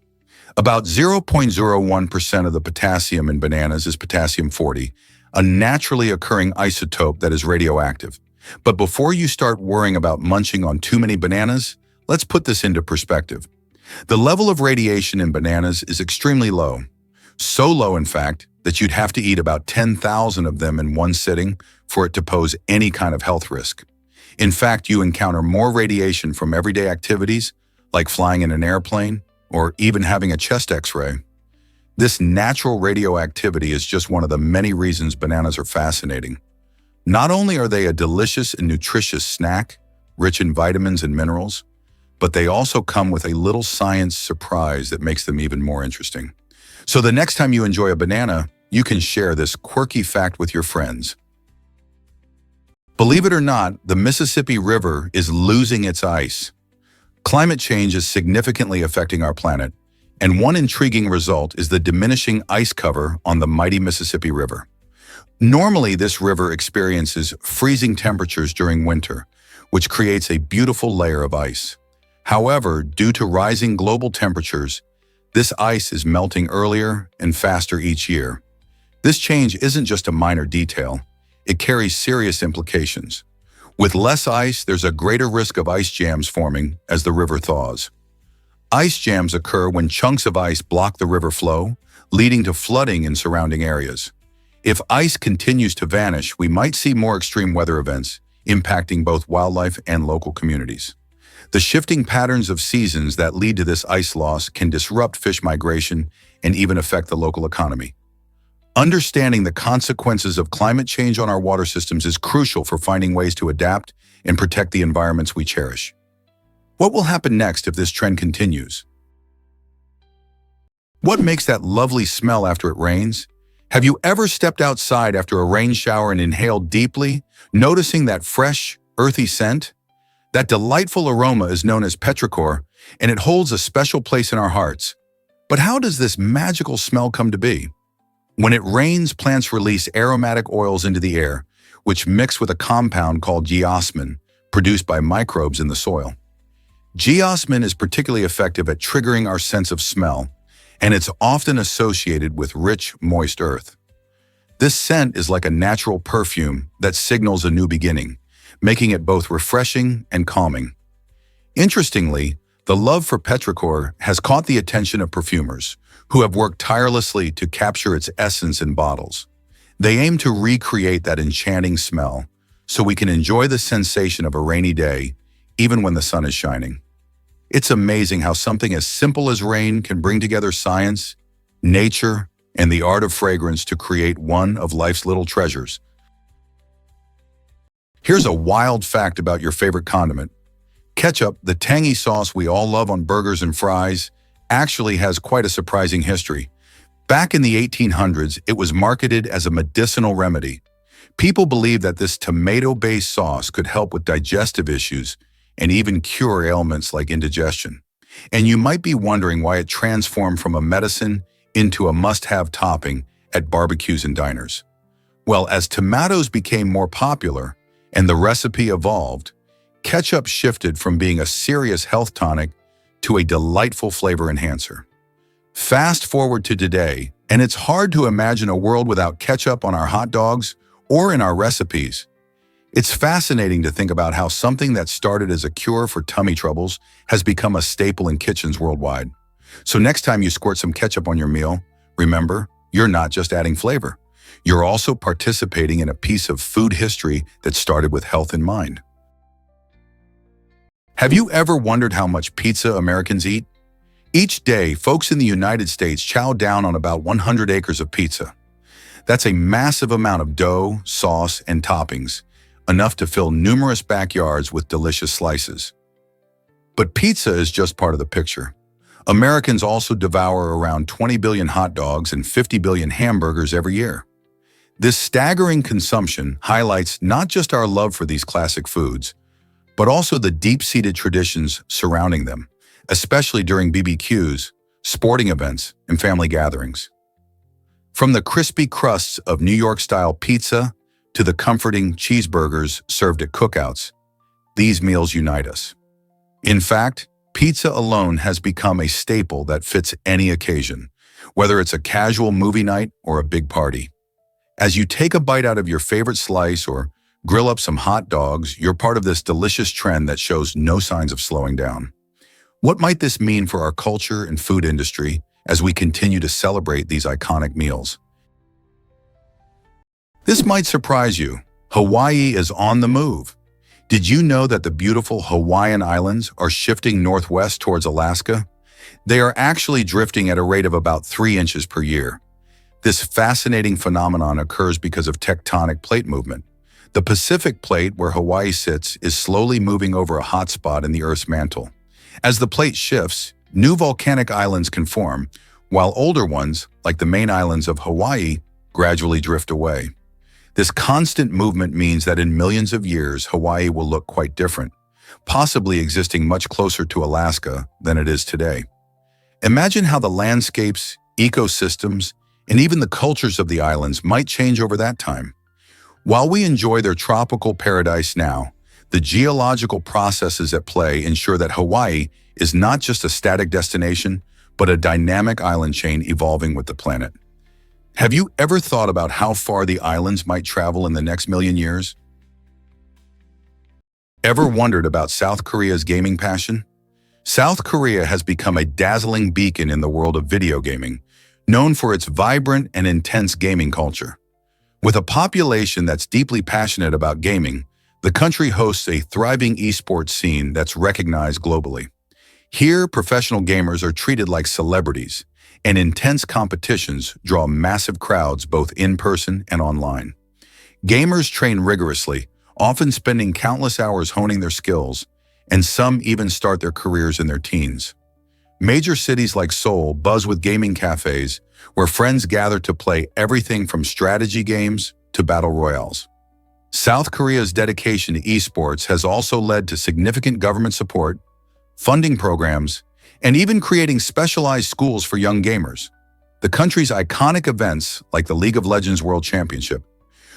About 0.01% of the potassium in bananas is potassium-40, a naturally occurring isotope that is radioactive. But before you start worrying about munching on too many bananas, let's put this into perspective. The level of radiation in bananas is extremely low. So low, in fact, that you'd have to eat about 10,000 of them in one sitting for it to pose any kind of health risk. In fact, you encounter more radiation from everyday activities, like flying in an airplane or even having a chest X-ray. This natural radioactivity is just one of the many reasons bananas are fascinating. Not only are they a delicious and nutritious snack, rich in vitamins and minerals, but they also come with a little science surprise that makes them even more interesting. So the next time you enjoy a banana, you can share this quirky fact with your friends. Believe it or not, the Mississippi River is losing its ice. Climate change is significantly affecting our planet, and one intriguing result is the diminishing ice cover on the mighty Mississippi River. Normally, this river experiences freezing temperatures during winter, which creates a beautiful layer of ice. However, due to rising global temperatures, this ice is melting earlier and faster each year. This change isn't just a minor detail, it carries serious implications. With less ice, there's a greater risk of ice jams forming as the river thaws. Ice jams occur when chunks of ice block the river flow, leading to flooding in surrounding areas. If ice continues to vanish, we might see more extreme weather events, impacting both wildlife and local communities. The shifting patterns of seasons that lead to this ice loss can disrupt fish migration and even affect the local economy. Understanding the consequences of climate change on our water systems is crucial for finding ways to adapt and protect the environments we cherish. What will happen next if this trend continues? What makes that lovely smell after it rains? Have you ever stepped outside after a rain shower and inhaled deeply, noticing that fresh, earthy scent? That delightful aroma is known as petrichor, and it holds a special place in our hearts. But how does this magical smell come to be? When it rains, plants release aromatic oils into the air, which mix with a compound called geosmin, produced by microbes in the soil. Geosmin is particularly effective at triggering our sense of smell, and it's often associated with rich, moist earth. This scent is like a natural perfume that signals a new beginning, making it both refreshing and calming. Interestingly, the love for petrichor has caught the attention of perfumers, who have worked tirelessly to capture its essence in bottles. They aim to recreate that enchanting smell, so we can enjoy the sensation of a rainy day, even when the sun is shining. It's amazing how something as simple as rain can bring together science, nature, and the art of fragrance to create one of life's little treasures. Here's a wild fact about your favorite condiment. Ketchup, the tangy sauce we all love on burgers and fries, actually has quite a surprising history. Back in the 1800s, it was marketed as a medicinal remedy. People believed that this tomato-based sauce could help with digestive issues and even cure ailments like indigestion. And you might be wondering why it transformed from a medicine into a must-have topping at barbecues and diners. Well, as tomatoes became more popular and the recipe evolved, ketchup shifted from being a serious health tonic to a delightful flavor enhancer. Fast forward to today, and it's hard to imagine a world without ketchup on our hot dogs or in our recipes. It's fascinating to think about how something that started as a cure for tummy troubles has become a staple in kitchens worldwide. So next time you squirt some ketchup on your meal, remember, you're not just adding flavor. You're also participating in a piece of food history that started with health in mind. Have you ever wondered how much pizza Americans eat? Each day, folks in the United States chow down on about 100 acres of pizza. That's a massive amount of dough, sauce, and toppings, enough to fill numerous backyards with delicious slices. But pizza is just part of the picture. Americans also devour around 20 billion hot dogs and 50 billion hamburgers every year. This staggering consumption highlights not just our love for these classic foods, but also the deep-seated traditions surrounding them, especially during BBQs, sporting events, and family gatherings. From the crispy crusts of New York-style pizza to the comforting cheeseburgers served at cookouts, these meals unite us. In fact, pizza alone has become a staple that fits any occasion, whether it's a casual movie night or a big party. As you take a bite out of your favorite slice or grill up some hot dogs, you're part of this delicious trend that shows no signs of slowing down. What might this mean for our culture and food industry as we continue to celebrate these iconic meals? This might surprise you. Hawaii is on the move. Did you know that the beautiful Hawaiian Islands are shifting northwest towards Alaska? They are actually drifting at a rate of about 3 inches per year. This fascinating phenomenon occurs because of tectonic plate movement. The Pacific Plate, where Hawaii sits, is slowly moving over a hot spot in the Earth's mantle. As the plate shifts, new volcanic islands can form, while older ones, like the main islands of Hawaii, gradually drift away. This constant movement means that in millions of years, Hawaii will look quite different, possibly existing much closer to Alaska than it is today. Imagine how the landscapes, ecosystems, and even the cultures of the islands might change over that time. While we enjoy their tropical paradise now, the geological processes at play ensure that Hawaii is not just a static destination, but a dynamic island chain evolving with the planet. Have you ever thought about how far the islands might travel in the next million years? Ever wondered about South Korea's gaming passion? South Korea has become a dazzling beacon in the world of video gaming, known for its vibrant and intense gaming culture. With a population that's deeply passionate about gaming, the country hosts a thriving esports scene that's recognized globally. Here, professional gamers are treated like celebrities, and intense competitions draw massive crowds both in person and online. Gamers train rigorously, often spending countless hours honing their skills, and some even start their careers in their teens. Major cities like Seoul buzz with gaming cafes, where friends gather to play everything from strategy games to battle royales. South Korea's dedication to esports has also led to significant government support, funding programs, and even creating specialized schools for young gamers. The country's iconic events, like the League of Legends World Championship,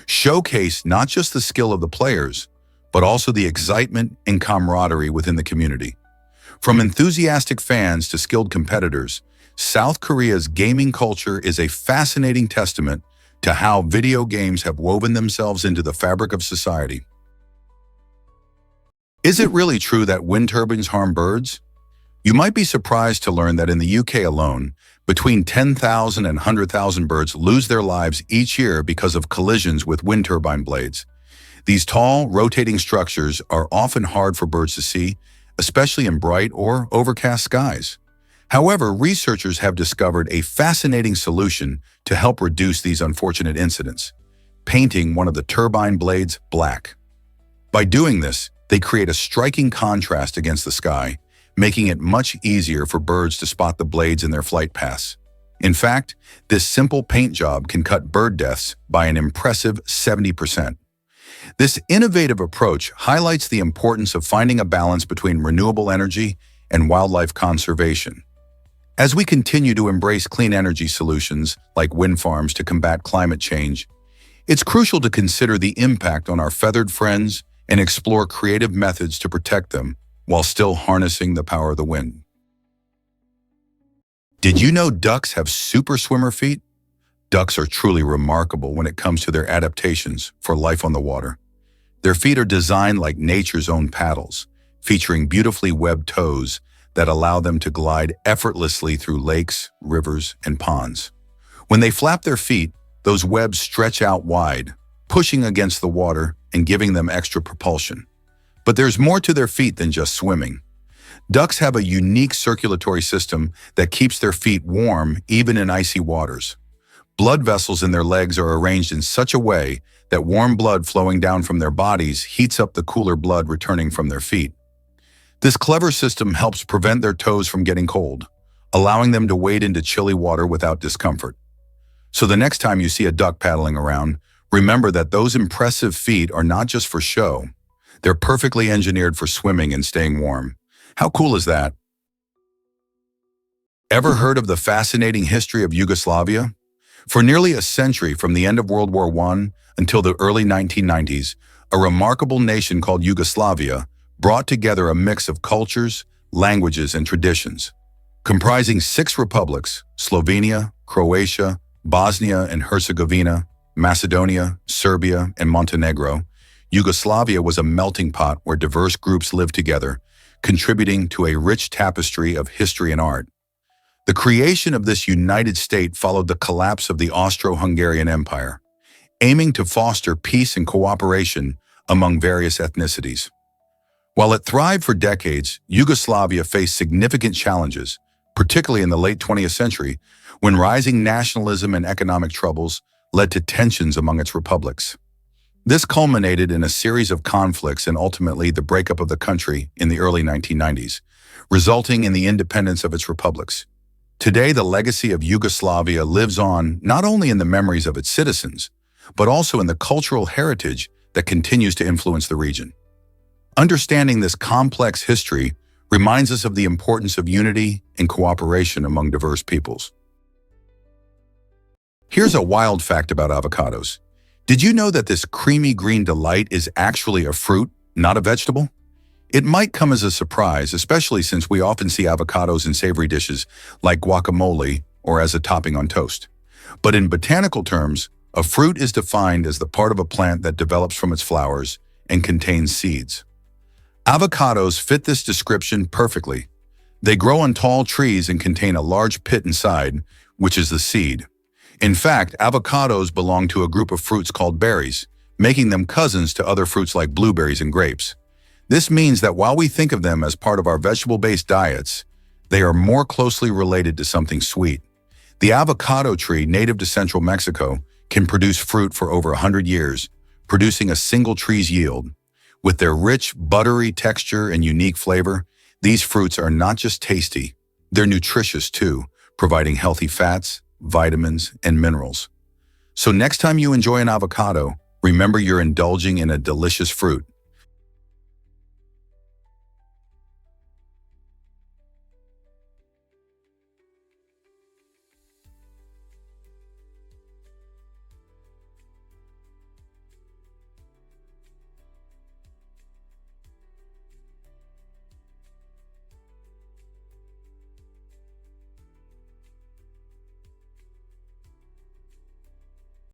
showcase not just the skill of the players, but also the excitement and camaraderie within the community. From enthusiastic fans to skilled competitors, South Korea's gaming culture is a fascinating testament to how video games have woven themselves into the fabric of society. Is it really true that wind turbines harm birds? You might be surprised to learn that in the UK alone, between 10,000 and 100,000 birds lose their lives each year because of collisions with wind turbine blades. These tall, rotating structures are often hard for birds to see, especially in bright or overcast skies. However, researchers have discovered a fascinating solution to help reduce these unfortunate incidents: painting one of the turbine blades black. By doing this, they create a striking contrast against the sky, making it much easier for birds to spot the blades in their flight paths. In fact, this simple paint job can cut bird deaths by an impressive 70%. This innovative approach highlights the importance of finding a balance between renewable energy and wildlife conservation. As we continue to embrace clean energy solutions like wind farms to combat climate change, it's crucial to consider the impact on our feathered friends and explore creative methods to protect them while still harnessing the power of the wind. Did you know ducks have super swimmer feet? Ducks are truly remarkable when it comes to their adaptations for life on the water. Their feet are designed like nature's own paddles, featuring beautifully webbed toes that allow them to glide effortlessly through lakes, rivers, and ponds. When they flap their feet, those webs stretch out wide, pushing against the water and giving them extra propulsion. But there's more to their feet than just swimming. Ducks have a unique circulatory system that keeps their feet warm even in icy waters. Blood vessels in their legs are arranged in such a way that warm blood flowing down from their bodies heats up the cooler blood returning from their feet. This clever system helps prevent their toes from getting cold, allowing them to wade into chilly water without discomfort. So the next time you see a duck paddling around, remember that those impressive feet are not just for show. They're perfectly engineered for swimming and staying warm. How cool is that? Ever heard of the fascinating history of Yugoslavia? For nearly a century, from the end of World War I until the early 1990s, a remarkable nation called Yugoslavia brought together a mix of cultures, languages, and traditions. Comprising 6 republics: Slovenia, Croatia, Bosnia and Herzegovina, Macedonia, Serbia, and Montenegro, Yugoslavia was a melting pot where diverse groups lived together, contributing to a rich tapestry of history and art. The creation of this united state followed the collapse of the Austro-Hungarian Empire, aiming to foster peace and cooperation among various ethnicities. While it thrived for decades, Yugoslavia faced significant challenges, particularly in the late 20th century, when rising nationalism and economic troubles led to tensions among its republics. This culminated in a series of conflicts and ultimately the breakup of the country in the early 1990s, resulting in the independence of its republics. Today, the legacy of Yugoslavia lives on not only in the memories of its citizens, but also in the cultural heritage that continues to influence the region. Understanding this complex history reminds us of the importance of unity and cooperation among diverse peoples. Here's a wild fact about avocados. Did you know that this creamy green delight is actually a fruit, not a vegetable? It might come as a surprise, especially since we often see avocados in savory dishes like guacamole or as a topping on toast. But in botanical terms, a fruit is defined as the part of a plant that develops from its flowers and contains seeds. Avocados fit this description perfectly. They grow on tall trees and contain a large pit inside, which is the seed. In fact, avocados belong to a group of fruits called berries, making them cousins to other fruits like blueberries and grapes. This means that while we think of them as part of our vegetable-based diets, they are more closely related to something sweet. The avocado tree, native to central Mexico, can produce fruit for over 100 years, producing a single tree's yield. With their rich, buttery texture and unique flavor, these fruits are not just tasty, they're nutritious too, providing healthy fats, vitamins, and minerals. So next time you enjoy an avocado, remember you're indulging in a delicious fruit.